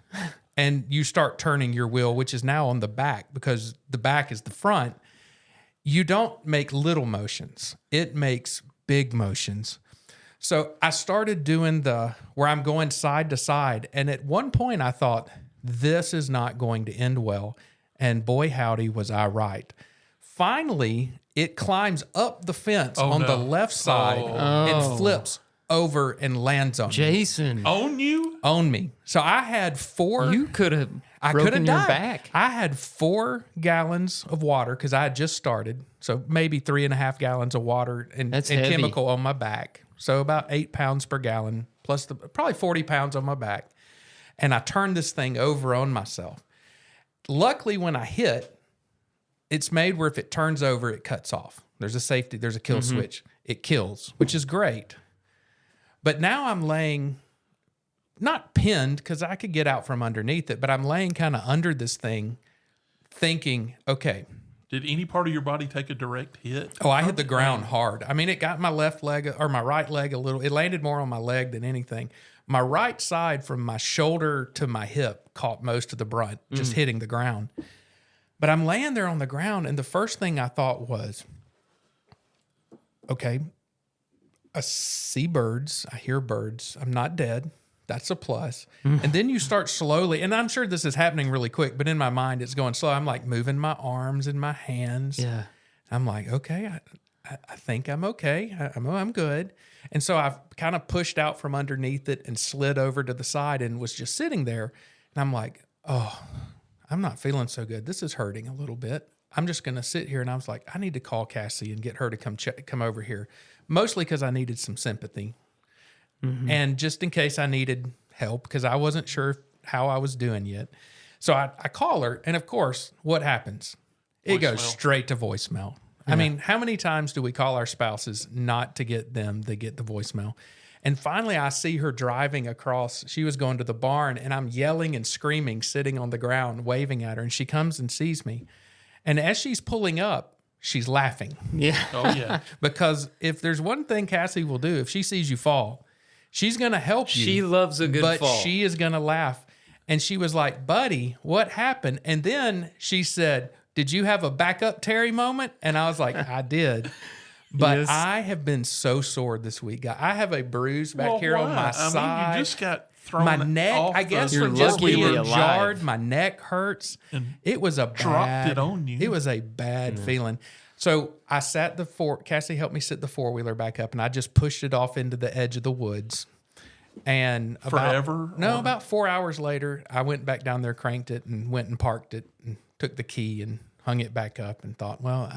[SPEAKER 3] and you start turning your wheel, which is now on the back because the back is the front, you don't make little motions. It makes big motions. So I started doing where I'm going side to side. And at one point I thought, this is not going to end well. And boy, howdy, was I right. Finally, it climbs up the fence on the left side and flips over and lands on me.
[SPEAKER 2] Jason.
[SPEAKER 4] On you?
[SPEAKER 3] On me. So I had 4.
[SPEAKER 2] You could have
[SPEAKER 3] I could
[SPEAKER 2] broken
[SPEAKER 3] have
[SPEAKER 2] your
[SPEAKER 3] died.
[SPEAKER 2] back.
[SPEAKER 3] I had 4 gallons of water because I had just started. So maybe 3.5 gallons of water and
[SPEAKER 2] heavy.
[SPEAKER 3] chemical on my back. So about 8 pounds per gallon plus probably 40 pounds on my back. And I turned this thing over on myself. Luckily, when I hit, it's made where if it turns over, it cuts off. There's a kill switch. It kills, which is great. But now I'm laying, not pinned because I could get out from underneath it, but I'm laying kind of under this thing thinking, okay.
[SPEAKER 4] Did any part of your body take a direct hit?
[SPEAKER 3] Oh, I hit the ground hard. I mean, it got my left leg or my right leg a little. It landed more on my leg than anything. My right side from my shoulder to my hip caught most of the brunt, just hitting the ground. But I'm laying there on the ground, and the first thing I thought was, okay, I see birds. I hear birds. I'm not dead. That's a plus. And then you start slowly, and I'm sure this is happening really quick, but in my mind, it's going slow. I'm like moving my arms and my hands.
[SPEAKER 2] Yeah.
[SPEAKER 3] I'm like, okay, I think I'm okay. I'm good. And so I've kind of pushed out from underneath it and slid over to the side and was just sitting there. And I'm like, oh, I'm not feeling so good. This is hurting a little bit. I'm just going to sit here. And I was like, I need to call Cassie and get her to come over here, mostly because I needed some sympathy. And just in case I needed help, because I wasn't sure how I was doing yet. So I call her, and of course, what happens? It goes straight to voicemail. I mean, how many times do we call our spouses not to get them to get the voicemail? And finally, I see her driving across. She was going to the barn, and I'm yelling and screaming, sitting on the ground, waving at her. And she comes and sees me. And as she's pulling up, she's laughing.
[SPEAKER 2] Yeah.
[SPEAKER 4] Oh, yeah.
[SPEAKER 3] Because if there's one thing Cassie will do, if she sees you fall, she's going to help you.
[SPEAKER 2] She loves a good
[SPEAKER 3] but
[SPEAKER 2] fall.
[SPEAKER 3] she is going to laugh. And she was like, buddy, what happened? And then she said, did you have a backup Terry moment? And I was like, I did. But
[SPEAKER 2] Yes.
[SPEAKER 3] I have been so sore this week. I have a bruise back here on my side.
[SPEAKER 4] I mean, you just got thrown
[SPEAKER 3] My neck,
[SPEAKER 4] off
[SPEAKER 3] I guess,
[SPEAKER 4] the
[SPEAKER 2] You're
[SPEAKER 3] from just
[SPEAKER 2] lucky to be
[SPEAKER 3] being
[SPEAKER 2] alive.
[SPEAKER 3] jarred, my neck hurts. It was a
[SPEAKER 4] dropped
[SPEAKER 3] bad,
[SPEAKER 4] it on you.
[SPEAKER 3] It was a bad feeling. So I sat Cassie helped me sit the four-wheeler back up, and I just pushed it off into the edge of the woods. And about 4 hours later, I went back down there, cranked it, and went and parked it, and took the key and hung it back up, and thought, well,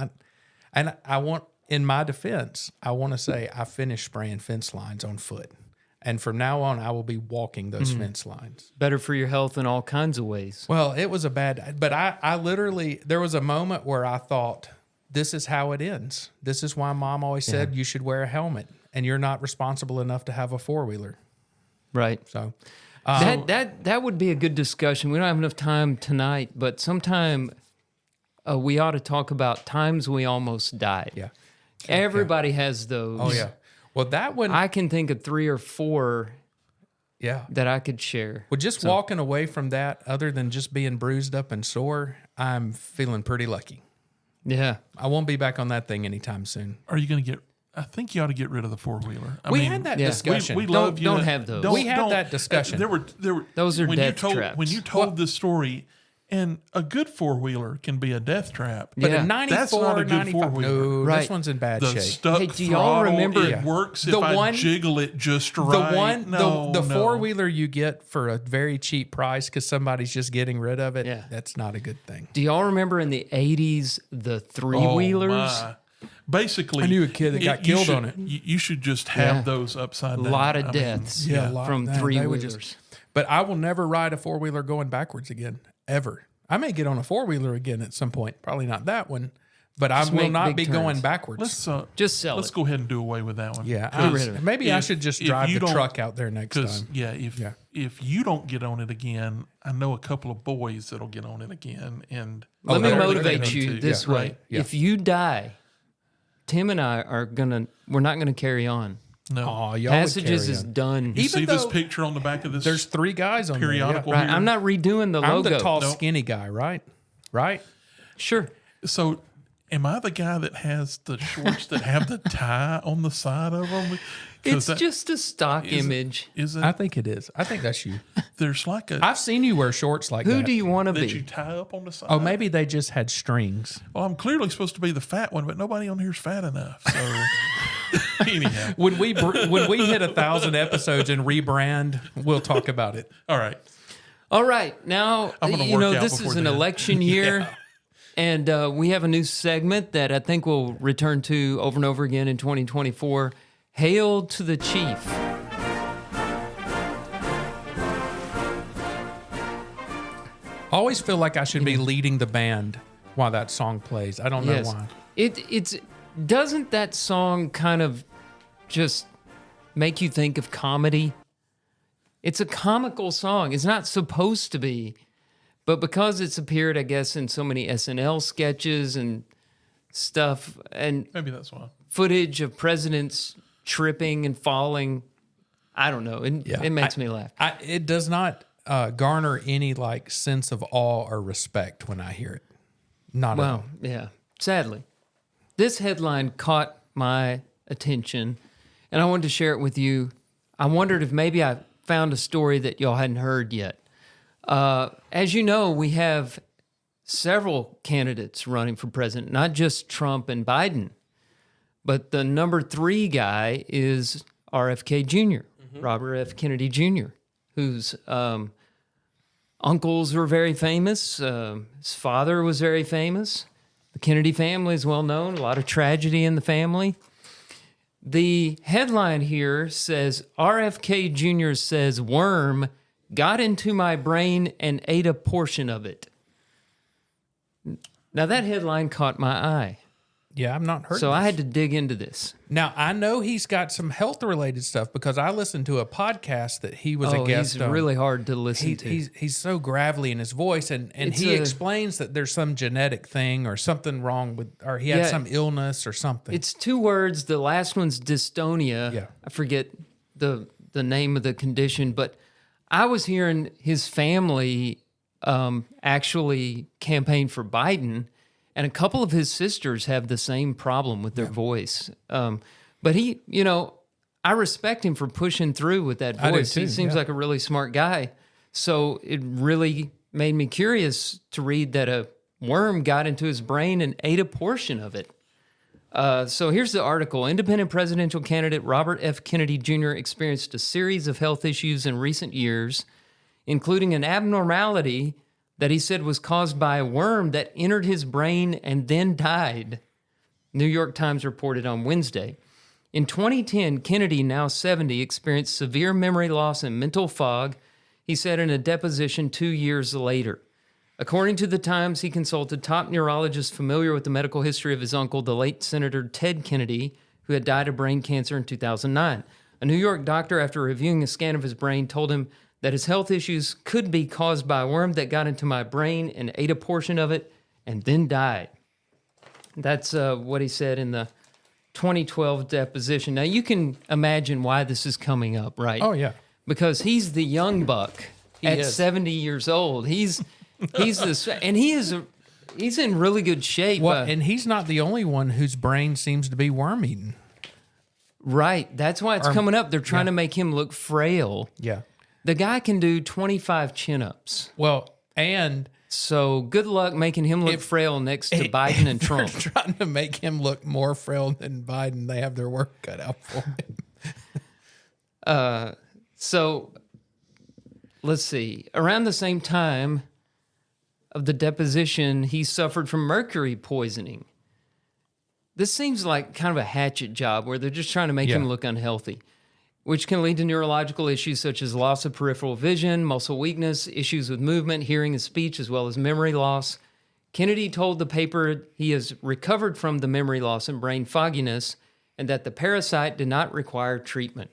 [SPEAKER 3] in my defense, I want to say I finished spraying fence lines on foot. And from now on, I will be walking those fence lines.
[SPEAKER 2] Better for your health in all kinds of ways.
[SPEAKER 3] Well, it was but I literally, there was a moment where I thought, this is how it ends. This is why Mom always said you should wear a helmet, and you're not responsible enough to have a four-wheeler.
[SPEAKER 2] Right.
[SPEAKER 3] So
[SPEAKER 2] That would be a good discussion. We don't have enough time tonight, but sometime we ought to talk about times we almost died.
[SPEAKER 3] yeah.
[SPEAKER 2] Everybody has those.
[SPEAKER 3] Oh, yeah. Well, that one,
[SPEAKER 2] I can think of 3 or 4
[SPEAKER 3] yeah.
[SPEAKER 2] that I could share.
[SPEAKER 3] Well, just walking away from that, other than just being bruised up and sore, I'm feeling pretty lucky.
[SPEAKER 2] Yeah.
[SPEAKER 3] I won't be back on that thing anytime soon.
[SPEAKER 4] Are you going to get? I think you ought to get rid of the four-wheeler.
[SPEAKER 3] We had that discussion.
[SPEAKER 4] We
[SPEAKER 2] Don't-
[SPEAKER 4] love you.
[SPEAKER 2] don't have those.
[SPEAKER 3] We had that discussion.
[SPEAKER 4] There were
[SPEAKER 2] Those are
[SPEAKER 4] when
[SPEAKER 2] death
[SPEAKER 4] you told,
[SPEAKER 2] traps.
[SPEAKER 4] When you told this story, and a good four-wheeler can be a death trap.
[SPEAKER 3] But
[SPEAKER 2] Yeah.
[SPEAKER 3] a 94,
[SPEAKER 4] That's not a good
[SPEAKER 3] 95,
[SPEAKER 4] four-wheeler.
[SPEAKER 3] no,
[SPEAKER 2] Right.
[SPEAKER 3] this one's in bad
[SPEAKER 4] The
[SPEAKER 3] shape.
[SPEAKER 4] stuck
[SPEAKER 2] Hey, do y'all
[SPEAKER 4] throttle,
[SPEAKER 2] remember-
[SPEAKER 4] it
[SPEAKER 2] Yeah.
[SPEAKER 4] works
[SPEAKER 3] The
[SPEAKER 4] if I
[SPEAKER 3] one-
[SPEAKER 4] jiggle it just right.
[SPEAKER 3] The one,
[SPEAKER 4] No,
[SPEAKER 3] the
[SPEAKER 4] no.
[SPEAKER 3] four-wheeler you get for a very cheap price because somebody's just getting rid of it,
[SPEAKER 2] Yeah.
[SPEAKER 3] that's not a good thing.
[SPEAKER 2] Do y'all remember in the 80s the three-wheelers?
[SPEAKER 4] my. Basically,
[SPEAKER 3] I knew a kid that got killed
[SPEAKER 4] should-
[SPEAKER 3] on it.
[SPEAKER 4] You should just have
[SPEAKER 2] Yeah.
[SPEAKER 4] those upside
[SPEAKER 2] A
[SPEAKER 4] down.
[SPEAKER 2] lot of
[SPEAKER 4] I mean,
[SPEAKER 2] deaths
[SPEAKER 3] Yeah, a lot
[SPEAKER 2] from
[SPEAKER 3] of that. They would
[SPEAKER 2] three-wheelers.
[SPEAKER 3] just- But I will never ride a four-wheeler going backwards again, ever. I may get on a four-wheeler again at some point. Probably not that one, but I
[SPEAKER 2] Just
[SPEAKER 3] will
[SPEAKER 2] make
[SPEAKER 3] not
[SPEAKER 2] big
[SPEAKER 3] be
[SPEAKER 2] turns.
[SPEAKER 3] going backwards.
[SPEAKER 4] Let's
[SPEAKER 2] Just sell
[SPEAKER 4] let's
[SPEAKER 2] it.
[SPEAKER 4] go ahead and do away with that one.
[SPEAKER 3] Yeah,
[SPEAKER 2] Get rid of it.
[SPEAKER 3] maybe I
[SPEAKER 4] If-
[SPEAKER 3] should just
[SPEAKER 4] if
[SPEAKER 3] drive
[SPEAKER 4] you
[SPEAKER 3] the
[SPEAKER 4] don't-
[SPEAKER 3] truck out there next
[SPEAKER 4] Because
[SPEAKER 3] time.
[SPEAKER 4] if you don't get on it again, I know a couple of boys that'll get on it again. And
[SPEAKER 2] Let me
[SPEAKER 3] they're
[SPEAKER 2] motivate
[SPEAKER 3] gonna
[SPEAKER 2] you
[SPEAKER 4] too.
[SPEAKER 2] this
[SPEAKER 3] Yeah,
[SPEAKER 2] way.
[SPEAKER 3] right. Yeah.
[SPEAKER 2] If you die, Tim and I we're not gonna carry on.
[SPEAKER 4] no,
[SPEAKER 3] Oh, y'all
[SPEAKER 2] Passages
[SPEAKER 3] would
[SPEAKER 2] is
[SPEAKER 3] carry on.
[SPEAKER 2] done.
[SPEAKER 4] you
[SPEAKER 3] even
[SPEAKER 4] see this
[SPEAKER 3] though
[SPEAKER 4] picture on the back of this.
[SPEAKER 3] There's 3 guys on
[SPEAKER 4] periodical
[SPEAKER 3] there.
[SPEAKER 2] Right.
[SPEAKER 4] here.
[SPEAKER 2] I'm not redoing the
[SPEAKER 3] Yeah. I'm
[SPEAKER 2] logo.
[SPEAKER 3] the tall,
[SPEAKER 4] Nope.
[SPEAKER 3] skinny guy, right? Right?
[SPEAKER 2] Sure.
[SPEAKER 4] So, am I the guy that has the shorts that have the tie on the side of them?
[SPEAKER 2] It's just a stock image.
[SPEAKER 4] Is
[SPEAKER 3] I
[SPEAKER 4] it?
[SPEAKER 3] think it is. I think that's you.
[SPEAKER 4] There's like a
[SPEAKER 3] I've seen you wear shorts like that.
[SPEAKER 2] Who do you want to
[SPEAKER 4] that you
[SPEAKER 2] be?
[SPEAKER 4] tie up on the side.
[SPEAKER 3] Oh, maybe they just had strings.
[SPEAKER 4] Well, I'm clearly supposed to be the fat one, but nobody on here is fat enough. So, anyhow,
[SPEAKER 3] When we hit 1,000 episodes and rebrand, we'll talk about it.
[SPEAKER 4] all right.
[SPEAKER 2] All right. Now,
[SPEAKER 4] I'm gonna work out
[SPEAKER 2] this
[SPEAKER 4] before
[SPEAKER 2] is an
[SPEAKER 4] then.
[SPEAKER 2] election year. And we have a new segment that I think we'll return to over and over again in 2024. Hail to the Chief.
[SPEAKER 3] I always feel like I should be leading the band while that song plays. I don't know why.
[SPEAKER 2] Doesn't that song kind of just make you think of comedy? It's a comical song. It's not supposed to be, but because it's appeared, I guess, in so many SNL sketches and stuff, and
[SPEAKER 4] Maybe that's why.
[SPEAKER 2] footage of presidents tripping and falling, I don't know. It makes me laugh.
[SPEAKER 3] It does not garner any like sense of awe or respect when I hear it. Not at all.
[SPEAKER 2] Well, yeah. Sadly, this headline caught my attention, and I wanted to share it with you. I wondered if maybe I found a story that y'all hadn't heard yet. As you know, we have several candidates running for president, not just Trump and Biden, but the number 3 guy is RFK Jr., Robert F. Kennedy Jr., whose uncles were very famous. His father was very famous. The Kennedy family is well known, a lot of tragedy in the family. The headline here says, RFK Jr. says worm got into my brain and ate a portion of it. Now that headline caught my eye.
[SPEAKER 3] Yeah, I'm not heard.
[SPEAKER 2] So
[SPEAKER 3] this.
[SPEAKER 2] I had to dig into this.
[SPEAKER 3] Now I know he's got some health related stuff because I listened to a podcast that he was a guest
[SPEAKER 2] he's
[SPEAKER 3] on.
[SPEAKER 2] really hard to listen to.
[SPEAKER 3] He's so gravelly in his voice, and
[SPEAKER 2] It's
[SPEAKER 3] he
[SPEAKER 2] a-
[SPEAKER 3] explains that there's some genetic thing or something wrong with, or he had
[SPEAKER 2] Yeah.
[SPEAKER 3] some illness or something.
[SPEAKER 2] It's 2 words. The last one's dystonia.
[SPEAKER 3] Yeah.
[SPEAKER 2] I forget the name of the condition, but I was hearing his family actually campaigned for Biden, And a couple of his sisters have the same problem with their voice. But he, I respect him for pushing through with that
[SPEAKER 3] I do
[SPEAKER 2] voice.
[SPEAKER 3] too,
[SPEAKER 2] He seems
[SPEAKER 3] yeah.
[SPEAKER 2] like a really smart guy. So it really made me curious to read that a worm got into his brain and ate a portion of it. So here's the article. Independent presidential candidate Robert F. Kennedy Jr. experienced a series of health issues in recent years, including an abnormality that he said was caused by a worm that entered his brain and then died. New York Times reported on Wednesday. In 2010, Kennedy, now 70, experienced severe memory loss and mental fog, he said in a deposition 2 years later. According to the Times, he consulted top neurologists familiar with the medical history of his uncle, the late Senator Ted Kennedy, who had died of brain cancer in 2009. A New York doctor, after reviewing a scan of his brain, told him that his health issues could be caused by a worm that got into my brain and ate a portion of it and then died. That's what he said in the 2012 deposition. Now, you can imagine why this is coming up, right?
[SPEAKER 3] Oh, yeah.
[SPEAKER 2] Because he's the young buck at
[SPEAKER 3] is.
[SPEAKER 2] 70 years old. He's this, and he's in really good shape.
[SPEAKER 3] Well, and he's not the only one whose brain seems to be worm-eaten.
[SPEAKER 2] Right. That's why it's coming up. They're trying to make him look frail.
[SPEAKER 3] Yeah.
[SPEAKER 2] The guy can do 25 chin-ups.
[SPEAKER 3] Well, and
[SPEAKER 2] So good luck making him look frail next to Biden and Trump.
[SPEAKER 3] they're trying to make him look more frail than Biden. They have their work cut out for him.
[SPEAKER 2] So let's see. Around the same time of the deposition, he suffered from mercury poisoning. This seems like kind of a hatchet job where they're just trying to make him look unhealthy, which can lead to neurological issues such as loss of peripheral vision, muscle weakness, issues with movement, hearing and speech, as well as memory loss. Kennedy told the paper he has recovered from the memory loss and brain fogginess and that the parasite did not require treatment.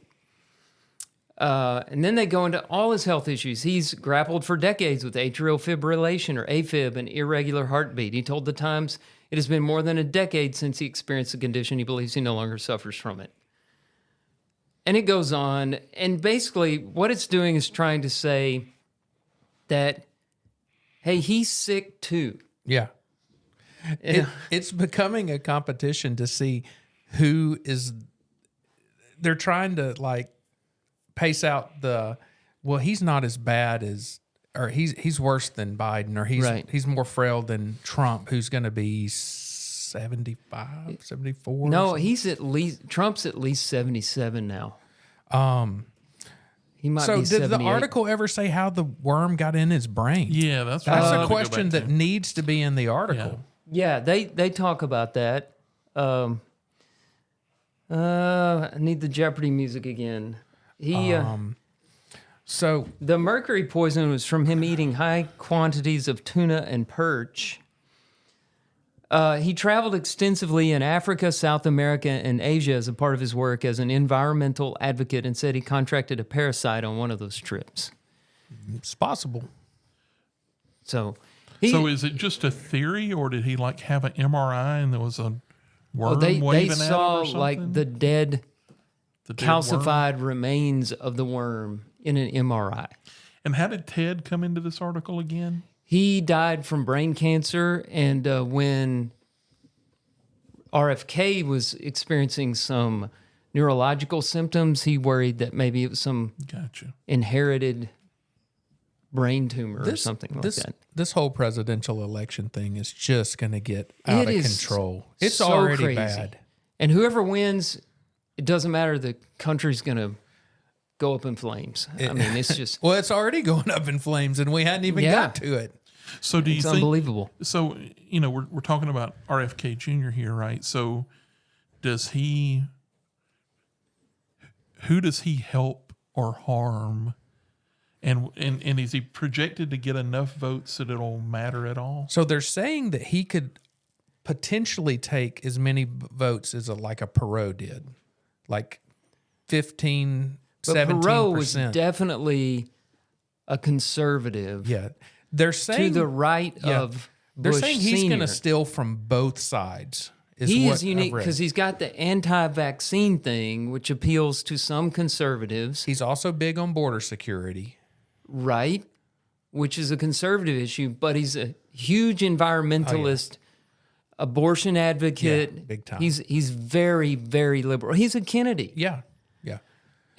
[SPEAKER 2] And then they go into all his health issues. He's grappled for decades with atrial fibrillation, or AFib, and irregular heartbeat. He told the Times it has been more than a decade since he experienced the condition. He believes he no longer suffers from it. And it goes on. And basically what it's doing is trying to say that, hey, he's sick too.
[SPEAKER 3] Yeah. It's becoming a competition to see who is. They're trying to like pace out he's not as bad as, or he's worse than Biden, or he's more frail than Trump, who's going to be 75, 74.
[SPEAKER 2] No, Trump's at least 77 now. He might
[SPEAKER 3] So
[SPEAKER 2] be
[SPEAKER 3] did
[SPEAKER 2] 78.
[SPEAKER 3] the article ever say how the worm got in his brain?
[SPEAKER 4] Yeah, that's what I
[SPEAKER 3] That's
[SPEAKER 4] wanted
[SPEAKER 3] a
[SPEAKER 4] to go
[SPEAKER 3] question
[SPEAKER 4] back
[SPEAKER 3] that
[SPEAKER 4] to.
[SPEAKER 3] needs to be in the article.
[SPEAKER 2] Yeah, they talk about that. I need the Jeopardy music again.
[SPEAKER 3] So
[SPEAKER 2] The mercury poison was from him eating high quantities of tuna and perch. He traveled extensively in Africa, South America, and Asia as a part of his work as an environmental advocate, and said he contracted a parasite on one of those trips.
[SPEAKER 3] it's possible.
[SPEAKER 2] So
[SPEAKER 4] is it just a theory, or did he like have an MRI and there was a worm
[SPEAKER 2] they
[SPEAKER 4] waving at
[SPEAKER 2] saw
[SPEAKER 4] him or something?
[SPEAKER 2] like the dead,
[SPEAKER 4] The dead worm?
[SPEAKER 2] calcified remains of the worm in an MRI.
[SPEAKER 4] And how did Ted come into this article again?
[SPEAKER 2] He died from brain cancer, and when RFK was experiencing some neurological symptoms, he worried that maybe it was some
[SPEAKER 4] Gotcha.
[SPEAKER 2] inherited brain tumor or something like that.
[SPEAKER 3] This whole presidential election thing is just going to get out
[SPEAKER 2] It
[SPEAKER 3] of
[SPEAKER 2] is
[SPEAKER 3] control. It's
[SPEAKER 2] so
[SPEAKER 3] already
[SPEAKER 2] crazy.
[SPEAKER 3] bad.
[SPEAKER 2] And whoever wins, it doesn't matter. The country's going to go up in flames. I mean, it's just
[SPEAKER 3] Well, it's already going up in flames, and we hadn't even
[SPEAKER 2] Yeah.
[SPEAKER 3] got to it.
[SPEAKER 4] So do you
[SPEAKER 2] it's
[SPEAKER 4] think?
[SPEAKER 2] unbelievable.
[SPEAKER 4] So we're talking about RFK Jr. here, right? So does he? Who does he help or harm? And is he projected to get enough votes that it'll matter at all?
[SPEAKER 3] So they're saying that he could potentially take as many votes as a Perot did, like 15,
[SPEAKER 2] But
[SPEAKER 3] 17%.
[SPEAKER 2] Perot was definitely a conservative
[SPEAKER 3] Yeah. They're
[SPEAKER 2] to
[SPEAKER 3] saying
[SPEAKER 2] the right
[SPEAKER 3] yeah.
[SPEAKER 2] of
[SPEAKER 3] They're
[SPEAKER 2] Bush
[SPEAKER 3] saying he's going
[SPEAKER 2] Senior.
[SPEAKER 3] to steal from both sides.
[SPEAKER 2] He
[SPEAKER 3] what
[SPEAKER 2] is unique
[SPEAKER 3] I've read.
[SPEAKER 2] because he's got the anti-vaccine thing, which appeals to some conservatives,
[SPEAKER 3] He's also big on border security.
[SPEAKER 2] right? Which is a conservative issue, but he's a huge environmentalist. abortion advocate.
[SPEAKER 3] Yeah, big time.
[SPEAKER 2] He's very, very liberal. He's a Kennedy.
[SPEAKER 3] Yeah.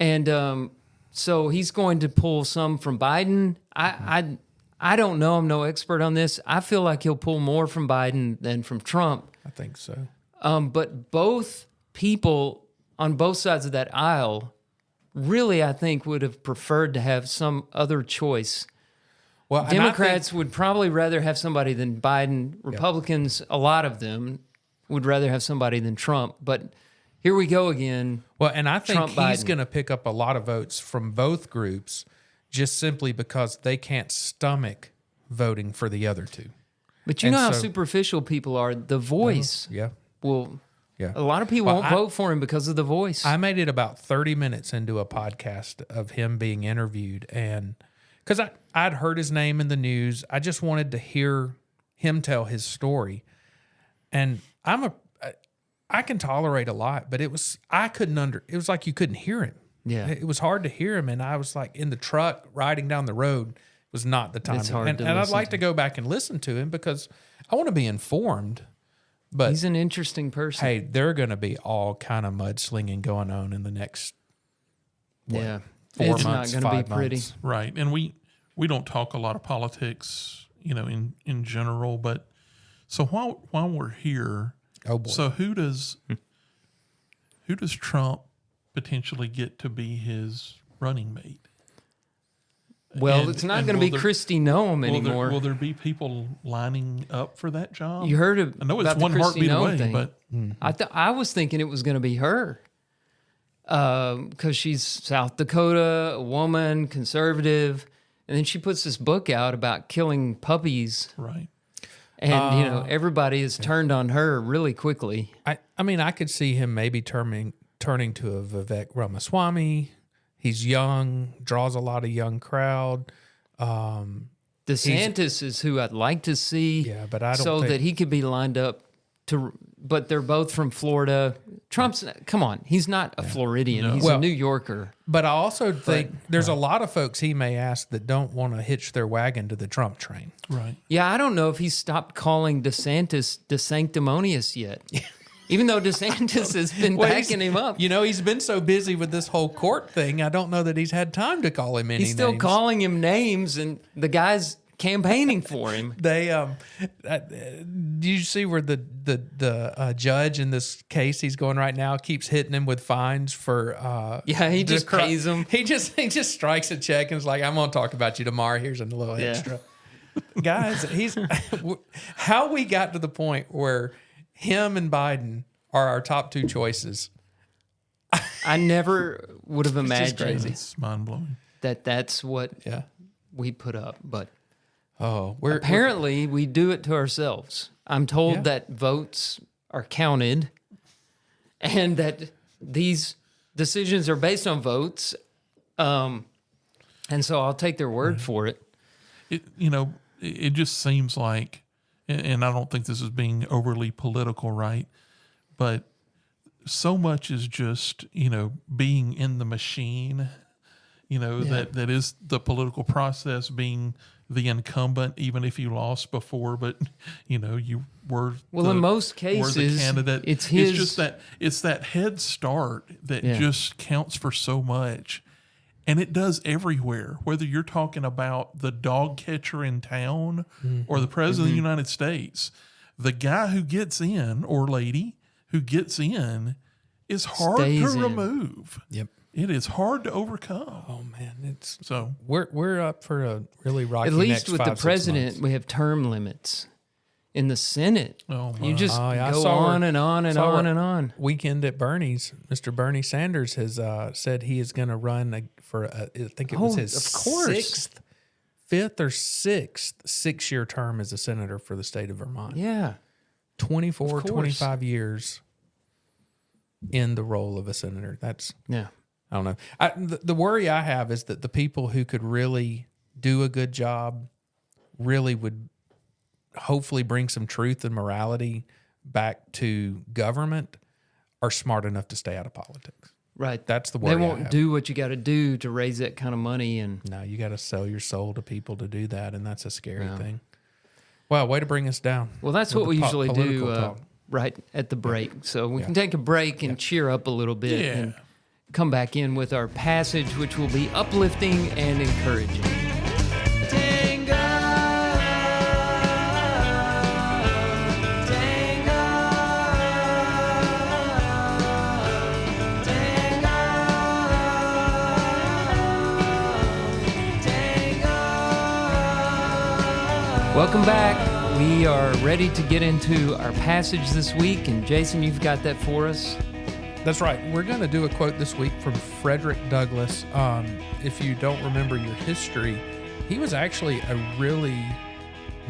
[SPEAKER 2] And so he's going to pull some from Biden. I don't know. I'm no expert on this. I feel like he'll pull more from Biden than from Trump.
[SPEAKER 3] I think so.
[SPEAKER 2] But both people on both sides of that aisle really, I think, would have preferred to have some other choice.
[SPEAKER 3] Well, and
[SPEAKER 2] Democrats would probably rather have somebody than Biden. Republicans, a lot of them, would rather have somebody than Trump. But here we go again.
[SPEAKER 3] Well, and I think
[SPEAKER 2] Trump,
[SPEAKER 3] he's
[SPEAKER 2] Biden.
[SPEAKER 3] going to pick up a lot of votes from both groups just simply because they can't stomach voting for the other two.
[SPEAKER 2] But you
[SPEAKER 3] And
[SPEAKER 2] know how
[SPEAKER 3] so-
[SPEAKER 2] superficial people are. The Voice
[SPEAKER 3] Yeah.
[SPEAKER 2] will.
[SPEAKER 3] Yeah.
[SPEAKER 2] A lot of people
[SPEAKER 3] Well,
[SPEAKER 2] won't vote for him because of The Voice.
[SPEAKER 3] I made it about 30 minutes into a podcast of him being interviewed. And because I'd heard his name in the news, I just wanted to hear him tell his story. And I can tolerate a lot, but it was like you couldn't hear him.
[SPEAKER 2] Yeah.
[SPEAKER 3] It was hard to hear him. And I was like in the truck riding down the road was not the time.
[SPEAKER 2] It's hard
[SPEAKER 3] and
[SPEAKER 2] to
[SPEAKER 3] I'd
[SPEAKER 2] listen
[SPEAKER 3] like
[SPEAKER 2] to.
[SPEAKER 3] to go back and listen to him because I want to be informed. But
[SPEAKER 2] He's an interesting person.
[SPEAKER 3] hey, there are going to be all kind of mudslinging going on in the next
[SPEAKER 2] yeah.
[SPEAKER 3] 4
[SPEAKER 2] It's
[SPEAKER 3] months,
[SPEAKER 2] not going to
[SPEAKER 3] 5
[SPEAKER 2] be pretty.
[SPEAKER 3] months.
[SPEAKER 4] Right. And we don't talk a lot of politics, in general, but so while we're here,
[SPEAKER 3] Oh boy.
[SPEAKER 4] so who does Trump potentially get to be his running mate?
[SPEAKER 2] Well,
[SPEAKER 4] And-
[SPEAKER 2] it's not
[SPEAKER 4] and
[SPEAKER 2] going to
[SPEAKER 4] will
[SPEAKER 2] be
[SPEAKER 4] there-
[SPEAKER 2] Kristi Noem anymore.
[SPEAKER 4] Will there be people lining up for that job?
[SPEAKER 2] You heard of
[SPEAKER 4] I know it's
[SPEAKER 2] about the
[SPEAKER 4] one
[SPEAKER 2] Kristi
[SPEAKER 4] heartbeat
[SPEAKER 2] Noem
[SPEAKER 4] away,
[SPEAKER 2] thing.
[SPEAKER 4] but
[SPEAKER 2] I was thinking it was going to be her because she's South Dakota, a woman, conservative, and then she puts this book out about killing puppies,
[SPEAKER 4] right.
[SPEAKER 2] and everybody has turned on her really quickly.
[SPEAKER 3] I mean, I could see him maybe turning to a Vivek Ramaswamy. He's young, draws a lot of young crowd.
[SPEAKER 2] DeSantis is who I'd like to see,
[SPEAKER 3] Yeah, but I don't
[SPEAKER 2] so
[SPEAKER 3] think-
[SPEAKER 2] that he could be lined up to. But they're both from Florida. Trump's come on, he's not a Floridian; he's
[SPEAKER 3] Well-
[SPEAKER 2] a New Yorker.
[SPEAKER 3] But I also think there's a lot of folks he may ask that don't want to hitch their wagon to the Trump train.
[SPEAKER 4] Right.
[SPEAKER 2] Yeah, I don't know if he's stopped calling DeSantis DeSanctimonious yet. Even though DeSantis has been backing him up.
[SPEAKER 3] He's been so busy with this whole court thing. I don't know that he's had time to call him any
[SPEAKER 2] He's still
[SPEAKER 3] names.
[SPEAKER 2] calling him names, and the guy's campaigning for him.
[SPEAKER 3] They do you see where the judge in this case he's going right now keeps hitting him with fines for
[SPEAKER 2] Yeah, he just pays him.
[SPEAKER 3] He just strikes a check and is like, I'm gonna talk about you tomorrow. Here's a little extra. Guys, how we got to the point where him and Biden are our top two choices.
[SPEAKER 2] I never would have imagined
[SPEAKER 4] It's mind blowing.
[SPEAKER 2] that that's what
[SPEAKER 3] Yeah.
[SPEAKER 2] we put up, but
[SPEAKER 3] We're
[SPEAKER 2] apparently we do it to ourselves. I'm told that votes are counted and that these decisions are based on votes. And so I'll take their word for it.
[SPEAKER 4] It just seems like, and I don't think this is being overly political, right? But so much is just, being in the machine, that is the political process, being the incumbent, even if you lost before, but, you were
[SPEAKER 2] In most
[SPEAKER 4] were the
[SPEAKER 2] cases,
[SPEAKER 4] candidate.
[SPEAKER 2] it's his.
[SPEAKER 4] It's just it's that head start that
[SPEAKER 2] Yeah.
[SPEAKER 4] just counts for so much. And it does everywhere, whether you're talking about the dog catcher in town or the president of the United States. The guy who gets in, or lady who gets in, is hard
[SPEAKER 2] Stays
[SPEAKER 4] to
[SPEAKER 2] in.
[SPEAKER 4] remove.
[SPEAKER 3] Yep.
[SPEAKER 4] It is hard to overcome.
[SPEAKER 3] Oh man, it's
[SPEAKER 4] So
[SPEAKER 3] we're up for a really rocky.
[SPEAKER 2] At least
[SPEAKER 3] next
[SPEAKER 2] with the
[SPEAKER 3] 5-6
[SPEAKER 2] president,
[SPEAKER 3] months.
[SPEAKER 2] we have term limits. In the Senate,
[SPEAKER 4] Oh, my.
[SPEAKER 2] you just
[SPEAKER 3] Oh, yeah, I
[SPEAKER 2] go
[SPEAKER 3] saw
[SPEAKER 2] on
[SPEAKER 3] where-
[SPEAKER 2] and on and
[SPEAKER 3] saw
[SPEAKER 2] on
[SPEAKER 3] where
[SPEAKER 2] and on.
[SPEAKER 3] Weekend at Bernie's, Mr. Bernie Sanders has said he is going to run for I think it was his
[SPEAKER 2] of course.
[SPEAKER 3] fifth or sixth 6-year term as a senator for the state of Vermont.
[SPEAKER 2] Yeah.
[SPEAKER 3] 24,
[SPEAKER 2] Of course.
[SPEAKER 3] 25 years in the role of a senator. That's
[SPEAKER 2] Yeah.
[SPEAKER 3] I don't know. The worry I have is that the people who could really do a good job really would hopefully bring some truth and morality back to government are smart enough to stay out of politics.
[SPEAKER 2] Right.
[SPEAKER 3] That's the worry
[SPEAKER 2] They
[SPEAKER 3] I
[SPEAKER 2] won't
[SPEAKER 3] have.
[SPEAKER 2] do what you got to do to raise that kind of money. And
[SPEAKER 3] No, you got to sell your soul to people to do that, and that's a scary thing. Wow, way to bring us down.
[SPEAKER 2] Well, that's
[SPEAKER 3] with
[SPEAKER 2] what we
[SPEAKER 3] the
[SPEAKER 2] usually do
[SPEAKER 3] political talk.
[SPEAKER 2] right at the break. So we can take a break and cheer up a little bit
[SPEAKER 4] Yeah.
[SPEAKER 2] and come back in with our passage, which will be uplifting and encouraging. Welcome back. We are ready to get into our passage this week, and Jason, you've got that for us.
[SPEAKER 3] That's right. We're going to do a quote this week from Frederick Douglass. If you don't remember your history, he was actually a really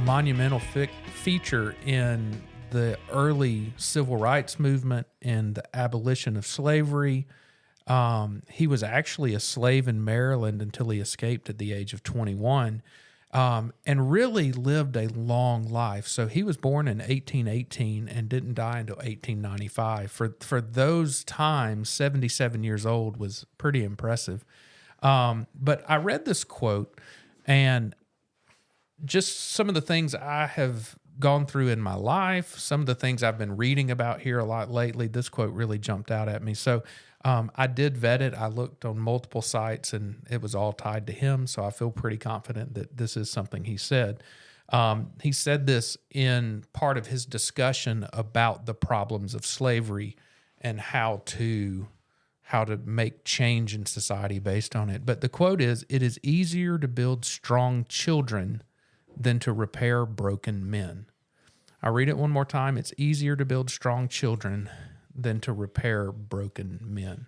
[SPEAKER 3] monumental feature in the early civil rights movement and the abolition of slavery. He was actually a slave in Maryland until he escaped at the age of 21. And really lived a long life. So he was born in 1818 and didn't die until 1895. For those times, 77 years old was pretty impressive. But I read this quote, and just some of the things I have gone through in my life, some of the things I've been reading about here a lot lately, this quote really jumped out at me. So I did vet it. I looked on multiple sites, and it was all tied to him. So I feel pretty confident that this is something he said. He said this in part of his discussion about the problems of slavery and how to make change in society based on it. But the quote is, "It is easier to build strong children than to repair broken men." I'll read it one more time. It's easier to build strong children than to repair broken men.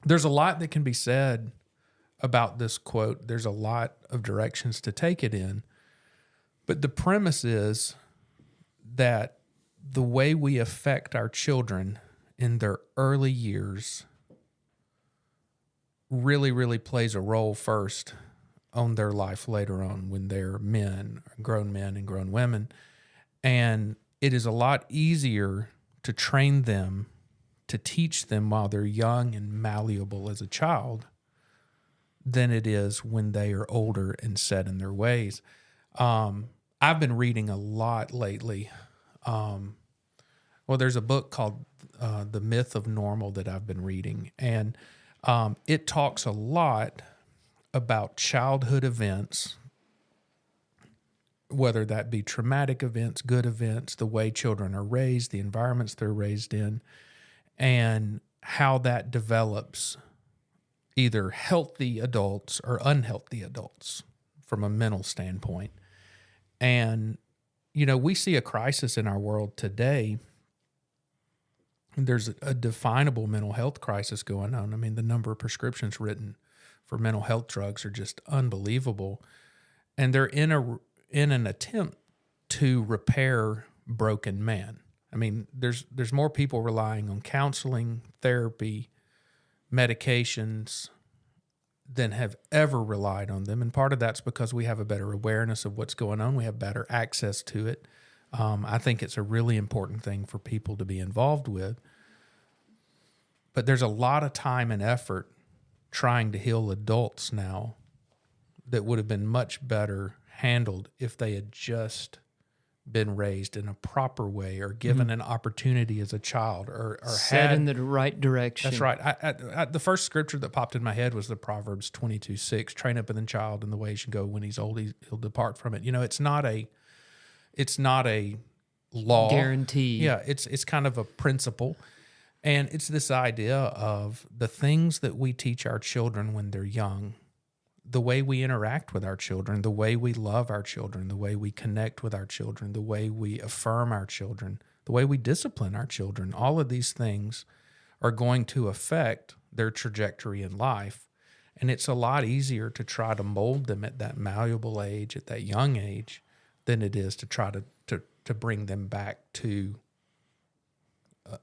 [SPEAKER 3] There's a lot that can be said about this quote. There's a lot of directions to take it in. But the premise is that the way we affect our children in their early years really, really plays a role first on their life later on when they're men and grown women. And it is a lot easier to train them, to teach them while they're young and malleable as a child than it is when they are older and set in their ways. I've been reading a lot lately. There's a book called The Myth of Normal that I've been reading, and it talks a lot about childhood events, whether that be traumatic events, good events, the way children are raised, the environments they're raised in, and how that develops either healthy adults or unhealthy adults from a mental standpoint. And, we see a crisis in our world today. There's a definable mental health crisis going on. I mean, the number of prescriptions written for mental health drugs are just unbelievable. And they're in an attempt to repair broken man. I mean, there's more people relying on counseling, therapy, medications than have ever relied on them. And part of that's because we have a better awareness of what's going on. We have better access to it. I think it's a really important thing for people to be involved with. But there's a lot of time and effort trying to heal adults now that would have been much better handled if they had just been raised in a proper way or given an opportunity as a child or
[SPEAKER 2] set in the right direction.
[SPEAKER 3] That's right. I the first scripture that popped in my head was the Proverbs 22:6, train up a child in the way he should go. When he's old, he'll depart from it. It's not a law
[SPEAKER 2] guarantee.
[SPEAKER 3] Yeah, it's kind of a principle. And it's this idea of the things that we teach our children when they're young, the way we interact with our children, the way we love our children, the way we connect with our children, the way we affirm our children, the way we discipline our children, all of these things are going to affect their trajectory in life. And it's a lot easier to try to mold them at that malleable age, at that young age, than it is to try to bring them back to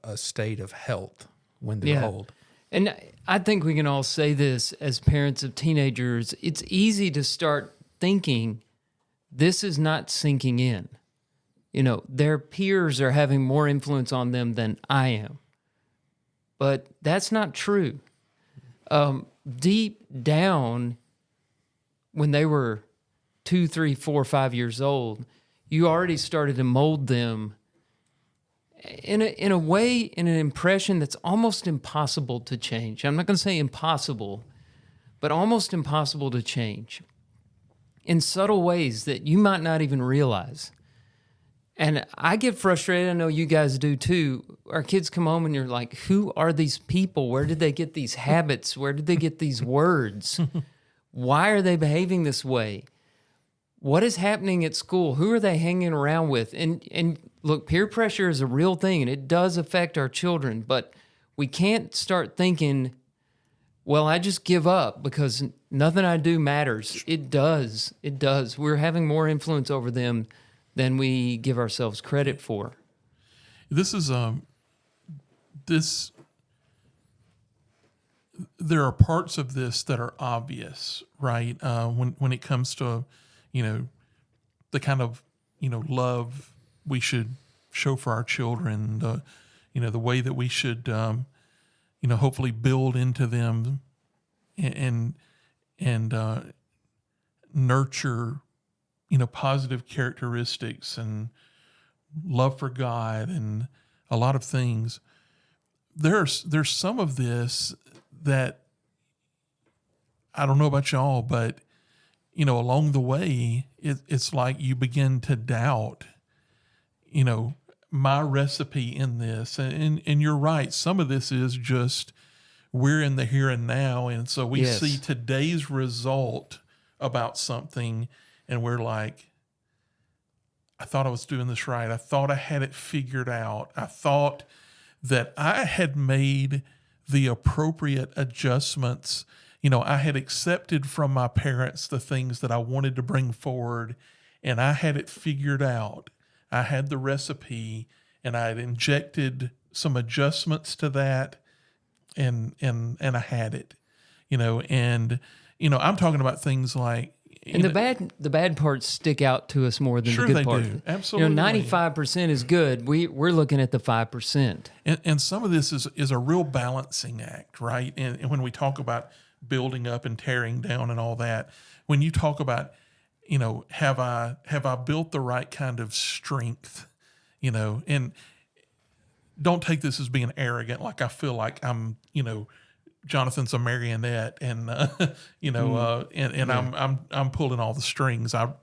[SPEAKER 3] a state of health when they're old.
[SPEAKER 2] And I think we can all say this as parents of teenagers. It's easy to start thinking this is not sinking in. Their peers are having more influence on them than I am. But that's not true. Deep down, when they were 2, 3, 4, 5 years old, you already started to mold them in a way, in an impression that's almost impossible to change. I'm not going to say impossible, but almost impossible to change in subtle ways that you might not even realize. And I get frustrated. I know you guys do too. Our kids come home and you're like, who are these people? Where did they get these habits? Where did they get these words? Why are they behaving this way? What is happening at school? Who are they hanging around with? And look, peer pressure is a real thing and it does affect our children, but we can't start thinking, well, I just give up because nothing I do matters. It does. It does. We're having more influence over them than we give ourselves credit for.
[SPEAKER 4] This is there are parts of this that are obvious, right? When it comes to, the kind of, love we should show for our children, the way that we should, hopefully build into them and nurture, positive characteristics and love for God and a lot of things. There's some of this that I don't know about y'all, but along the way, it's like you begin to doubt, my recipe in this. And you're right. Some of this is just we're in the here and now. And so we see today's result about something and we're like, I thought I was doing this right. I thought I had it figured out. I thought that I had made the appropriate adjustments. I had accepted from my parents the things that I wanted to bring forward, and I had it figured out. I had the recipe, and I had injected some adjustments to that, and I had it. I'm talking about things like.
[SPEAKER 2] And the bad parts stick out to us more than the good parts.
[SPEAKER 4] Sure, they do. Absolutely.
[SPEAKER 2] 95% is good. We're looking at the 5%.
[SPEAKER 4] And some of this is a real balancing act, right? And when we talk about building up and tearing down and all that, when you talk about, have I built the right kind of strength, and don't take this as being arrogant, like I feel like I'm, Jonathan's a marionette, and I'm pulling all the strings. I've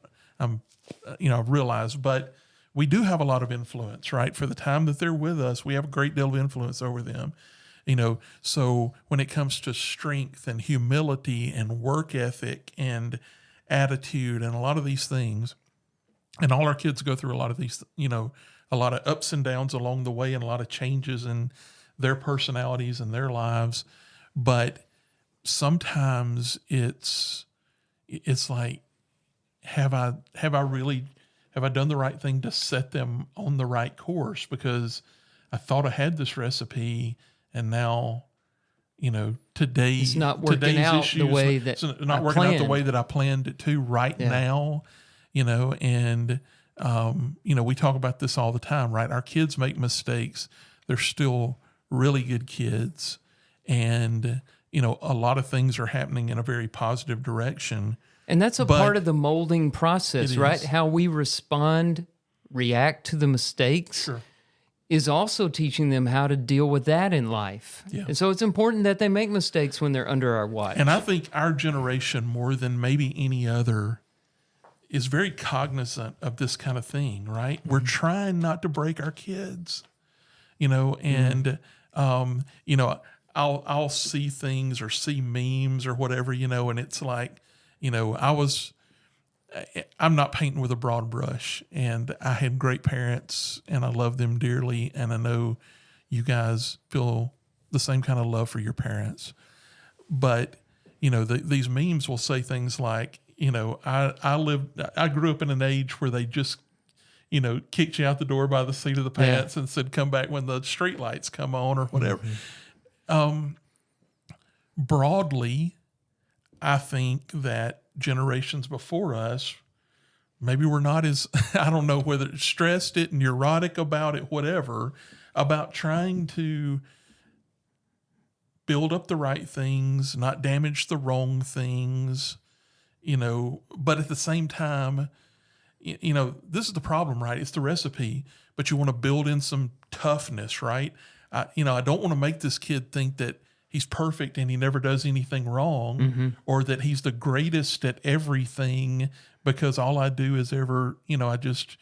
[SPEAKER 4] realized, but we do have a lot of influence, right? For the time that they're with us, we have a great deal of influence over them. So when it comes to strength and humility and work ethic and attitude and a lot of these things, and all our kids go through a lot of these, a lot of ups and downs along the way and a lot of changes in their personalities and their lives. But sometimes it's like, have I done the right thing to set them on the right course? Because I thought I had this recipe, and now, today
[SPEAKER 2] it's not working out
[SPEAKER 4] issues,
[SPEAKER 2] the way that
[SPEAKER 4] it's not working out the way that I planned it to now. And we talk about this all the time, right? Our kids make mistakes. They're still really good kids. And, a lot of things are happening in a very positive direction.
[SPEAKER 2] And that's part of the molding process, right? How we react to the mistakes is also teaching them how to deal with that in life. Yeah. And so it's important that they make mistakes when they're under our watch.
[SPEAKER 4] And I think our generation, more than maybe any other, is very cognizant of this kind of thing, right? Mm-hmm. We're trying not to break our kids, and, I'll see things or see memes or whatever, and it's like, I'm not painting with a broad brush, and I had great parents and I love them dearly. And I know you guys feel the same kind of love for your parents, but these memes will say things like, I grew up in an age where they just, kicked you out the door by the seat of the pants and said, come back when the street lights come on or whatever. Mm-hmm. Broadly, I think that generations before us, maybe we're not as, I don't know whether it's stressed it, neurotic about it, whatever, about trying to build up the right things, not damage the wrong things, but at the same time, this is the problem, right? It's the recipe, but you want to build in some toughness, right? I don't want to make this kid think that he's perfect and he never does anything wrong, or that he's the greatest at everything because all I do is I just,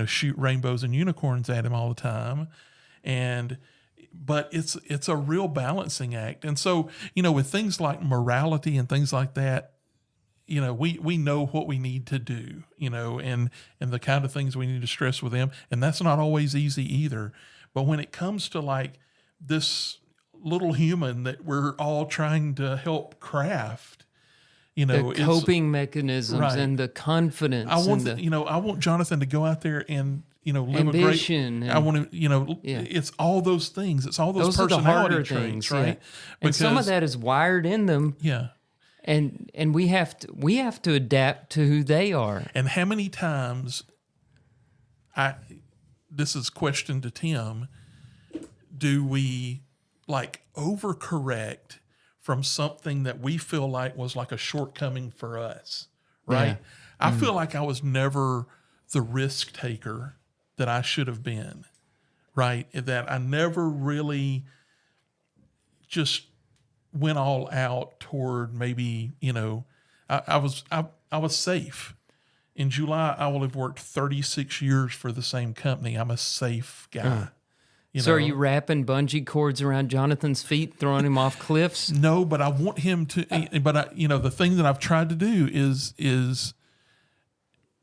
[SPEAKER 4] shoot rainbows and unicorns at him all the time. But it's a real balancing act. And so, with things like morality and things like that, we know what we need to do, and the kind of things we need to stress with them. And that's not always easy either. But when it comes to like this little human that we're all trying to help craft,
[SPEAKER 2] the coping mechanisms, right, and the confidence.
[SPEAKER 4] I want Jonathan to go out there and, live
[SPEAKER 2] ambition.
[SPEAKER 4] I want to, it's all those things. It's all those personality traits,
[SPEAKER 2] things,
[SPEAKER 4] right?
[SPEAKER 2] Yeah. And some of that is wired in them.
[SPEAKER 4] Yeah.
[SPEAKER 2] And we have to adapt to who they are.
[SPEAKER 4] And how many times this is a question to Tim, do we like overcorrect from something that we feel like was like a shortcoming for us, right? Yeah. I feel like I was never the risk taker that I should have been, right? That I never really just went all out toward maybe, I was safe. In July, I will have worked 36 years for the same company. I'm a safe guy.
[SPEAKER 2] So are you wrapping bungee cords around Jonathan's feet, throwing him off cliffs?
[SPEAKER 4] No, but I want him to. But the thing that I've tried to do is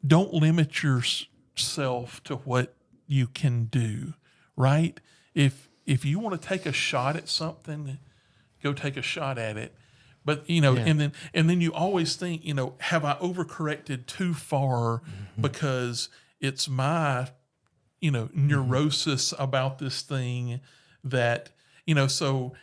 [SPEAKER 4] don't limit yourself to what you can do. Right? If you want to take a shot at something, go take a shot at it. But and then you always think, have I overcorrected too far because it's my neurosis about this thing that, so,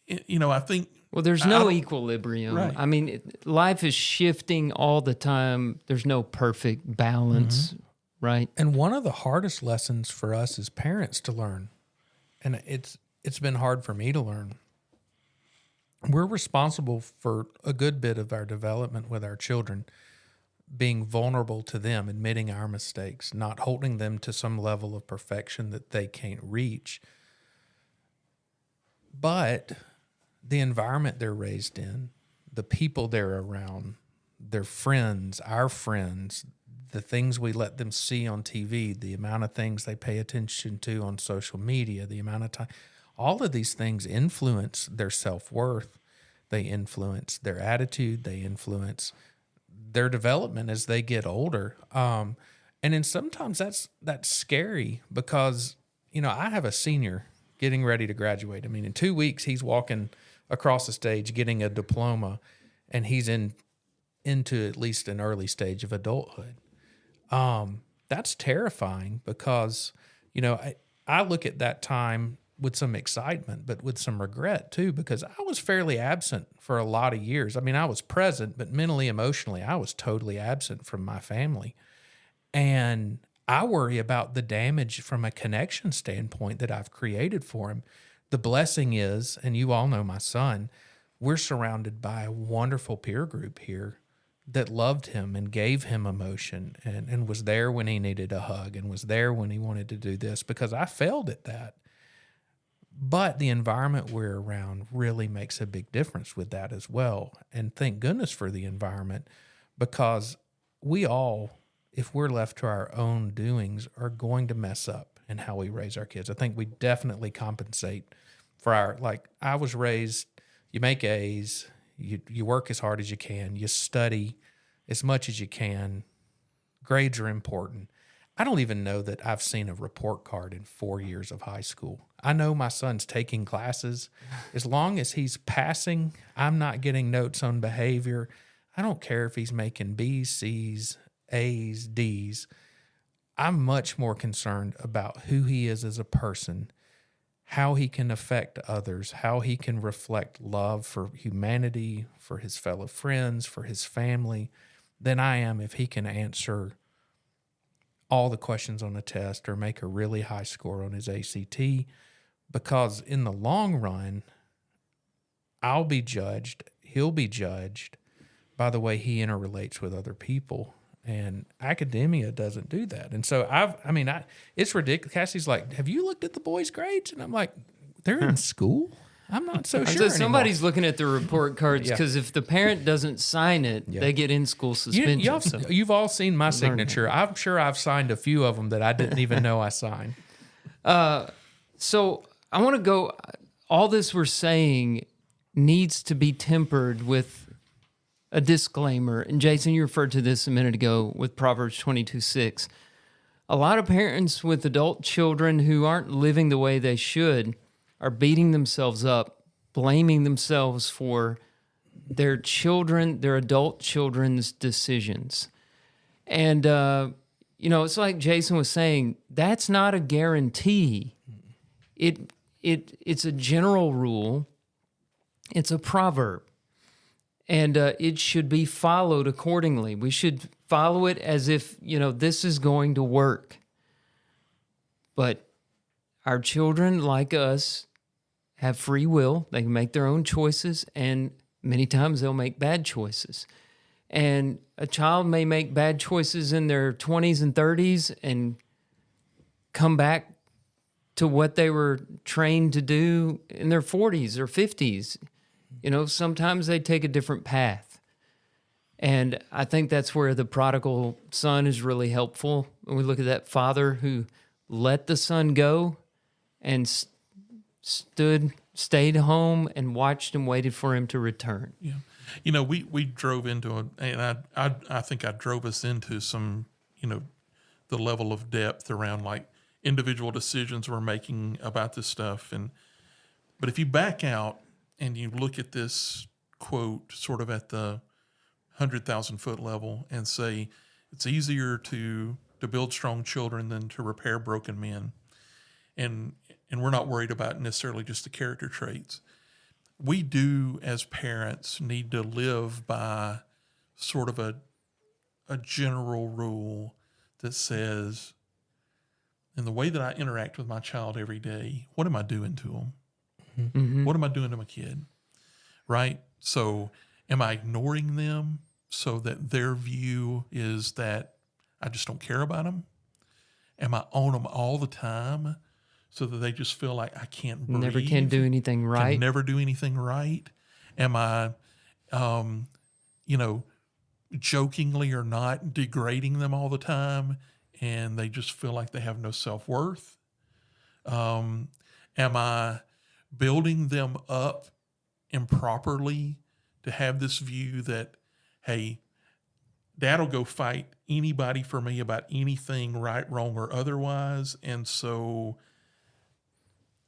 [SPEAKER 4] I think.
[SPEAKER 2] Well, there's no equilibrium.
[SPEAKER 4] Right.
[SPEAKER 2] I mean, life is shifting all the time. There's no perfect balance, right?
[SPEAKER 3] And one of the hardest lessons for us as parents to learn, and it's been hard for me to learn, we're responsible for a good bit of our development with our children, being vulnerable to them, admitting our mistakes, not holding them to some level of perfection that they can't reach. But the environment they're raised in, the people they're around, their friends, our friends, the things we let them see on TV, the amount of things they pay attention to on social media, the amount of time, all of these things influence their self-worth. They influence their attitude. They influence their development as they get older. And then sometimes that's scary because, I have a senior getting ready to graduate. I mean, in 2 weeks, he's walking across the stage getting a diploma, and he's into at least an early stage of adulthood. That's terrifying because, I look at that time with some excitement, but with some regret too, because I was fairly absent for a lot of years. I mean, I was present, but mentally, emotionally, I was totally absent from my family. And I worry about the damage from a connection standpoint that I've created for him. The blessing is, and you all know my son, we're surrounded by a wonderful peer group here that loved him and gave him emotion and was there when he needed a hug and was there when he wanted to do this, because I failed at that. But the environment we're around really makes a big difference with that as well. And thank goodness for the environment, because we all, if we're left to our own doings, are going to mess up in how we raise our kids. I think we definitely compensate for I was raised, you make A's, you work as hard as you can, you study as much as you can, grades are important. I don't even know that I've seen a report card in 4 years of high school. I know my son's taking classes. As long as he's passing, I'm not getting notes on behavior. I don't care if he's making B's, C's, A's, D's. I'm much more concerned about who he is as a person, how he can affect others, how he can reflect love for humanity, for his fellow friends, for his family, than I am if he can answer all the questions on a test or make a really high score on his ACT, because in the long run, I'll be judged, he'll be judged by the way he interrelates with other people. And academia doesn't do that. And so it's ridiculous. Cassie's like, have you looked at the boys' grades? And I'm like, they're in school? I'm not so sure.
[SPEAKER 2] So somebody's looking at the report cards,
[SPEAKER 3] Yeah.
[SPEAKER 2] because if the parent doesn't sign it, they get in-school suspension.
[SPEAKER 3] You've all seen my signature. I'm sure I've signed a few of them that I didn't even know I signed.
[SPEAKER 2] So I want to go, all this we're saying needs to be tempered with a disclaimer. And Jason, you referred to this a minute ago with Proverbs 22:6. A lot of parents with adult children who aren't living the way they should are beating themselves up, blaming themselves for their children, their adult children's decisions. And, it's like Jason was saying, that's not a guarantee. It's a general rule. It's a proverb. And it should be followed accordingly. We should follow it as if, this is going to work. But our children, like us, have free will. They can make their own choices, and many times they'll make bad choices. And a child may make bad choices in their 20s and 30s and come back to what they were trained to do in their 40s or 50s. Sometimes they take a different path. And I think that's where the prodigal son is really helpful. When we look at that father who let the son go and stayed home and watched and waited for him to return.
[SPEAKER 4] Yeah. We drove into and I think I drove us into some, the level of depth around like individual decisions we're making about this stuff. But if you back out and you look at this quote sort of at the 100,000 foot level and say, it's easier to build strong children than to repair broken men. And we're not worried about necessarily just the character traits. We do, as parents, need to live by sort of a general rule that says, in the way that I interact with my child every day, what am I doing to them? Mm-hmm. What am I doing to my kid? Right? So am I ignoring them so that their view is that I just don't care about them? Am I on them all the time so that they just feel like I can't breathe?
[SPEAKER 2] Never can do anything right.
[SPEAKER 4] Can never do anything right? Am I, jokingly or not degrading them all the time and they just feel like they have no self-worth? Am I building them up improperly to have this view that, hey, Dad will go fight anybody for me about anything, right, wrong, or otherwise, and so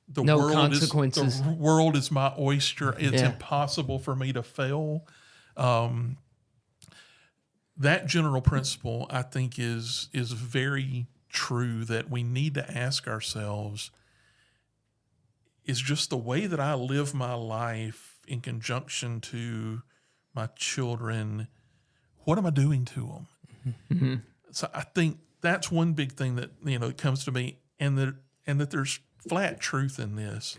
[SPEAKER 4] the world is my oyster. It's impossible for me to fail. That general principle, I think, is very true, that we need to ask ourselves, is just the way that I live my life in conjunction to my children, what am I doing to them? Mm-hmm. So I think that's one big thing that, it comes to me, and that there's flat truth in this.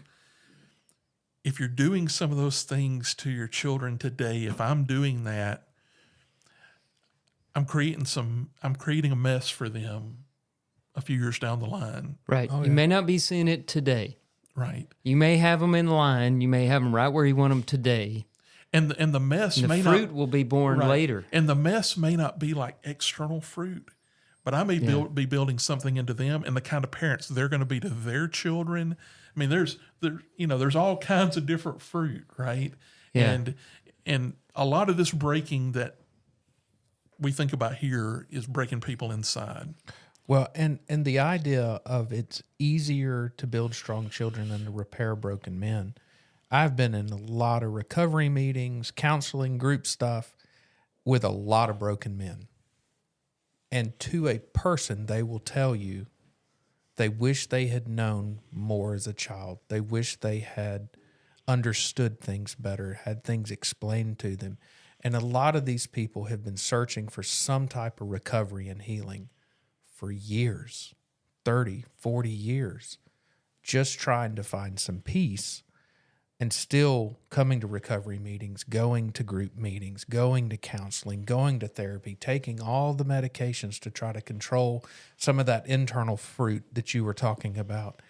[SPEAKER 4] If you're doing some of those things to your children today, if I'm doing that, I'm creating a mess for them a few years down the line.
[SPEAKER 2] Right. You may not be seeing it today.
[SPEAKER 4] Right.
[SPEAKER 2] You may have them in line. You may have them right where you want them today.
[SPEAKER 4] And the mess
[SPEAKER 2] and
[SPEAKER 4] may
[SPEAKER 2] the fruit will be born later.
[SPEAKER 4] And the mess may not be like external fruit, but I may be building something into them and the kind of parents they're going to be to their children. I mean, there's all kinds of different fruit, right?
[SPEAKER 2] Yeah.
[SPEAKER 4] And a lot of this breaking that we think about here is breaking people inside.
[SPEAKER 3] Well, and the idea of it's easier to build strong children than to repair broken men. I've been in a lot of recovery meetings, counseling, group stuff with a lot of broken men. And to a person, they will tell you they wish they had known more as a child. They wish they had understood things better, had things explained to them. And a lot of these people have been searching for some type of recovery and healing for years, 30, 40 years, just trying to find some peace. and still coming to recovery meetings, going to group meetings, going to counseling, going to therapy, taking all the medications to try to control some of that internal fruit that you were talking about.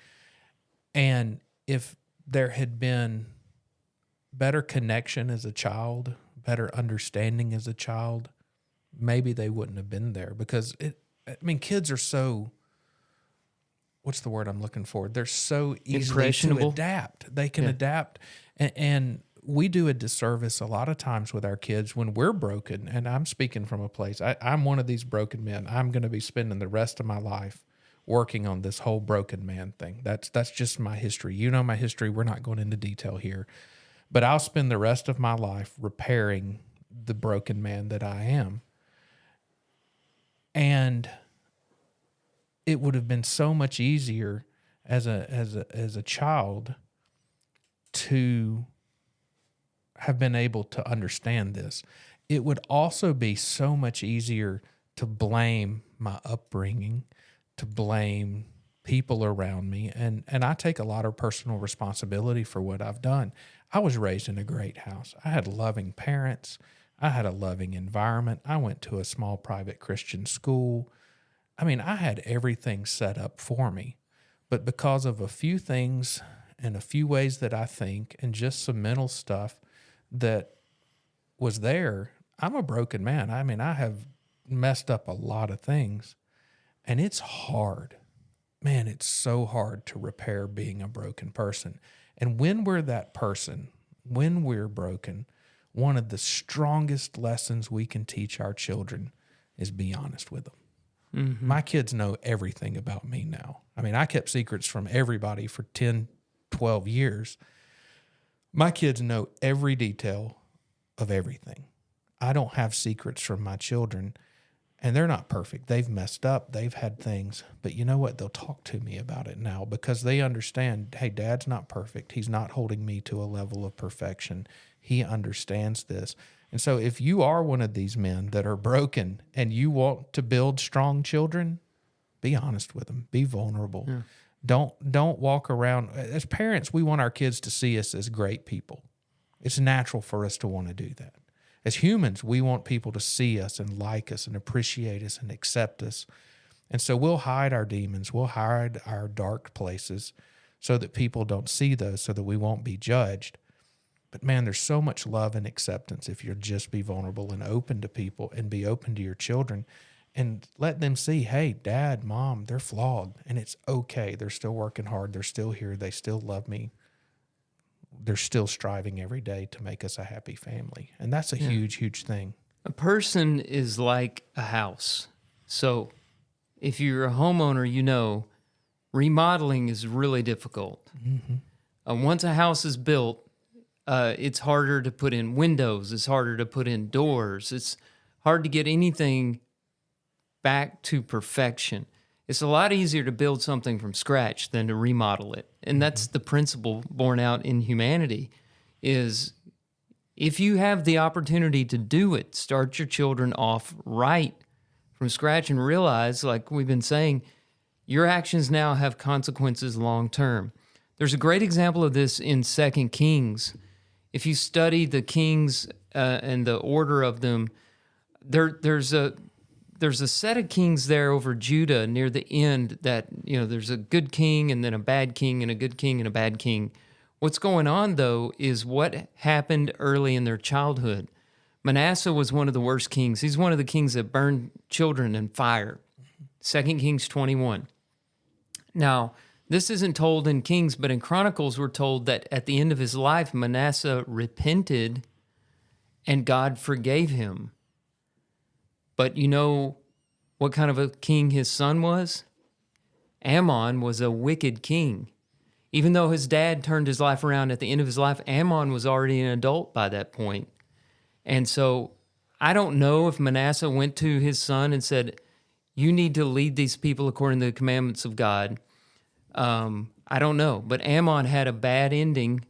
[SPEAKER 3] And if there had been better connection as a child, better understanding as a child, maybe they wouldn't have been there, because kids are so, what's the word I'm looking for? They're so easily to adapt. They can adapt. And we do a disservice a lot of times with our kids when we're broken. And I'm speaking from a place, I'm one of these broken men. I'm going to be spending the rest of my life working on this whole broken man thing. That's just my history. You know my history. We're not going into detail here. But I'll spend the rest of my life repairing the broken man that I am. And it would have been so much easier as a child to have been able to understand this. It would also be so much easier to blame my upbringing, to blame people around me. And I take a lot of personal responsibility for what I've done. I was raised in a great house. I had loving parents. I had a loving environment. I went to a small private Christian school. I had everything set up for me. But because of a few things and a few ways that I think and just some mental stuff that was there, I'm a broken man. I have messed up a lot of things. And it's hard. Man, it's so hard to repair being a broken person. And when we're that person, when we're broken, one of the strongest lessons we can teach our children is be honest with them. Mm-hmm. My kids know everything about me now. I kept secrets from everybody for 10, 12 years. My kids know every detail of everything. I don't have secrets from my children. And they're not perfect. They've messed up. They've had things. But you know what? They'll talk to me about it now because they understand, hey, Dad's not perfect. He's not holding me to a level of perfection. He understands this. And so if you are one of these men that are broken and you want to build strong children, be honest with them. Be vulnerable. Yeah. Don't walk around. As parents, we want our kids to see us as great people. It's natural for us to want to do that. As humans, we want people to see us and like us and appreciate us and accept us. And so we'll hide our demons. We'll hide our dark places so that people don't see those, so that we won't be judged. But man, there's so much love and acceptance if you'll just be vulnerable and open to people and be open to your children and let them see, hey, Dad, Mom, they're flawed and it's okay. They're still working hard. They're still here. They still love me. They're still striving every day to make us a happy family. And that's a huge, huge thing.
[SPEAKER 2] A person is like a house. So if you're a homeowner, remodeling is really difficult. Mm-hmm. Once a house is built, it's harder to put in windows. It's harder to put in doors. It's hard to get anything back to perfection. It's a lot easier to build something from scratch than to remodel it. And that's the principle borne out in humanity is if you have the opportunity to do it, start your children off right from scratch and realize, like we've been saying, your actions now have consequences long term. There's a great example of this in 2 Kings. If you study the kings and the order of them, there's a set of kings there over Judah near the end that, there's a good king and then a bad king and a good king and a bad king. What's going on, though, is what happened early in their childhood. Manasseh was one of the worst kings. He's one of the kings that burned children in fire. 2 Kings 21. Now, this isn't told in Kings, but in Chronicles we're told that at the end of his life, Manasseh repented and God forgave him. But you know what kind of a king his son was? Ammon was a wicked king. Even though his dad turned his life around at the end of his life, Ammon was already an adult by that point. And so I don't know if Manasseh went to his son and said, you need to lead these people according to the commandments of God. I don't know. But Ammon had a bad ending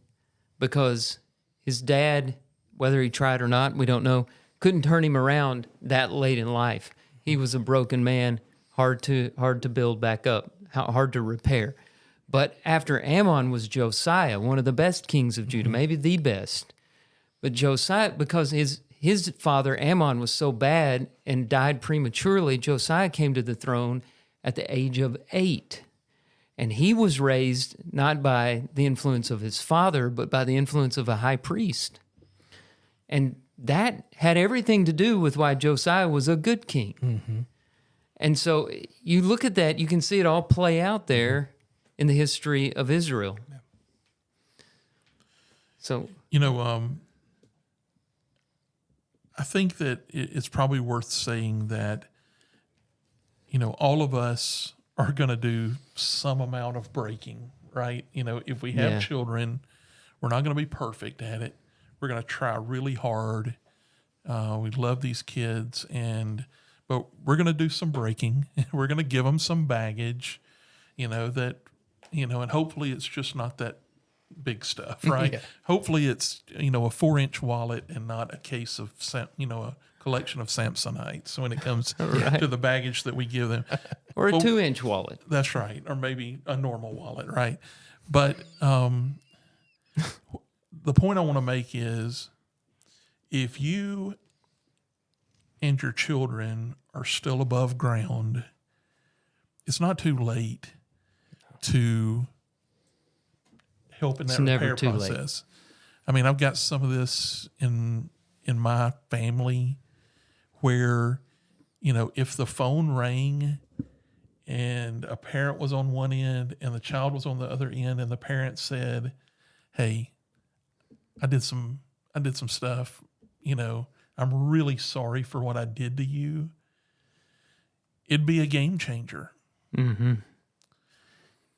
[SPEAKER 2] because his dad, whether he tried or not, we don't know, couldn't turn him around that late in life. He was a broken man, hard to build back up, hard to repair. But after Ammon was Josiah, one of the best kings of Judah, maybe the best. But Josiah, because his father Ammon was so bad and died prematurely, Josiah came to the throne at the age of 8. And he was raised not by the influence of his father, but by the influence of a high priest. And that had everything to do with why Josiah was a good king. Mm-hmm. And so you look at that, you can see it all play out there in the history of Israel. Yeah. So,
[SPEAKER 4] I think that it's probably worth saying that, all of us are going to do some amount of breaking, right? If we have children, we're not going to be perfect at it. We're going to try really hard. We love these kids, but we're going to do some breaking. We're going to give them some baggage, and hopefully it's just not that big stuff, right? Yeah. Hopefully it's, a 4-inch wallet and not a case of, a collection of Samsonites when it comes to the baggage that we give them.
[SPEAKER 2] Or a 2-inch wallet.
[SPEAKER 4] That's right. Or maybe a normal wallet, right? But the point I want to make is if you and your children are still above ground, it's not too late to help in that repair process. I mean, I've got some of this in my family where, if the phone rang and a parent was on one end and the child was on the other end and the parent said, "Hey, I did some stuff, I'm really sorry for what I did to you," it'd be a game changer. Mm-hmm.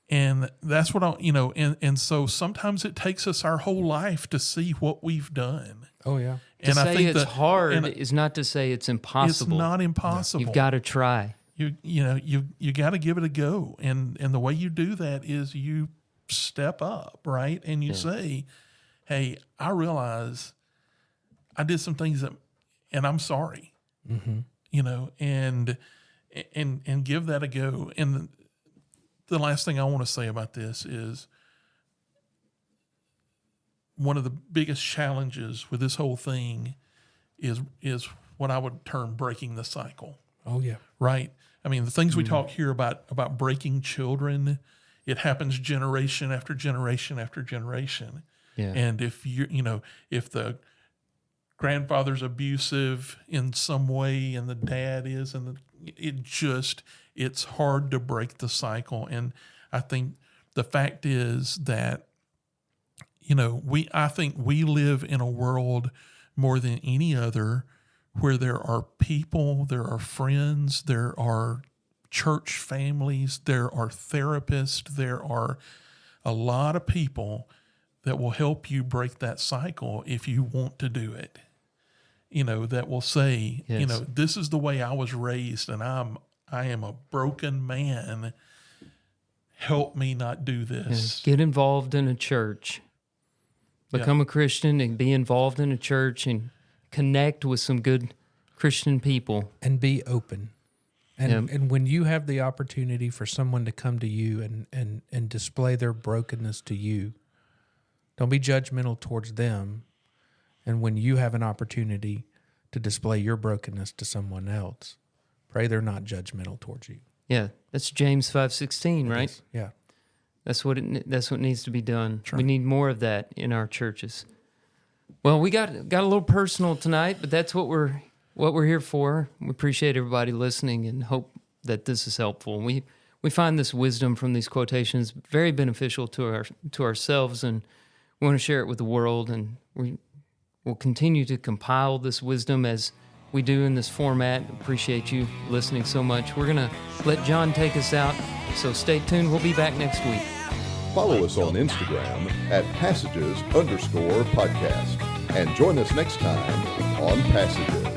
[SPEAKER 4] And that's what and so sometimes it takes us our whole life to see what we've done.
[SPEAKER 3] Oh yeah.
[SPEAKER 2] And to say it's hard is not to say it's impossible.
[SPEAKER 4] It's not impossible.
[SPEAKER 2] You've got to try.
[SPEAKER 4] You got to give it a go. And the way you do that is you step up, right? And you say, "Hey, I realize I did some things and I'm sorry." Mm-hmm. And give that a go. And the last thing I want to say about this is one of the biggest challenges with this whole thing is what I would term breaking the cycle.
[SPEAKER 3] Oh yeah.
[SPEAKER 4] Right? I mean, the things we talk here about breaking children, it happens generation after generation after generation. Yeah. And if if the grandfather's abusive in some way and the dad is, and it's hard to break the cycle. And I think the fact is that, I think we live in a world more than any other where there are people, there are friends, there are church families, there are therapists, there are a lot of people that will help you break that cycle if you want to do it. That will say, this is the way I was raised and I am a broken man. Help me not do this.
[SPEAKER 2] Get involved in a church. Become a Christian and be involved in a church and connect with some good Christian people.
[SPEAKER 3] And be open. And when you have the opportunity for someone to come to you and display their brokenness to you, don't be judgmental towards them. And when you have an opportunity to display your brokenness to someone else, pray they're not judgmental towards you.
[SPEAKER 2] Yeah, that's James 5:16, right?
[SPEAKER 3] Is. Yeah,
[SPEAKER 2] that's what needs to be done. Sure. We need more of that in our churches. Well, we got a little personal tonight, but that's what we're here for. We appreciate everybody listening and hope that this is helpful. We find this wisdom from these quotations very beneficial to ourselves, and we want to share it with the world. And we'll continue to compile this wisdom as we do in this format. Appreciate you listening so much. We're going to let John take us out, so stay tuned. We'll be back next week.
[SPEAKER 1] Follow us on Instagram at @passages_podcast and join us next time on Passages.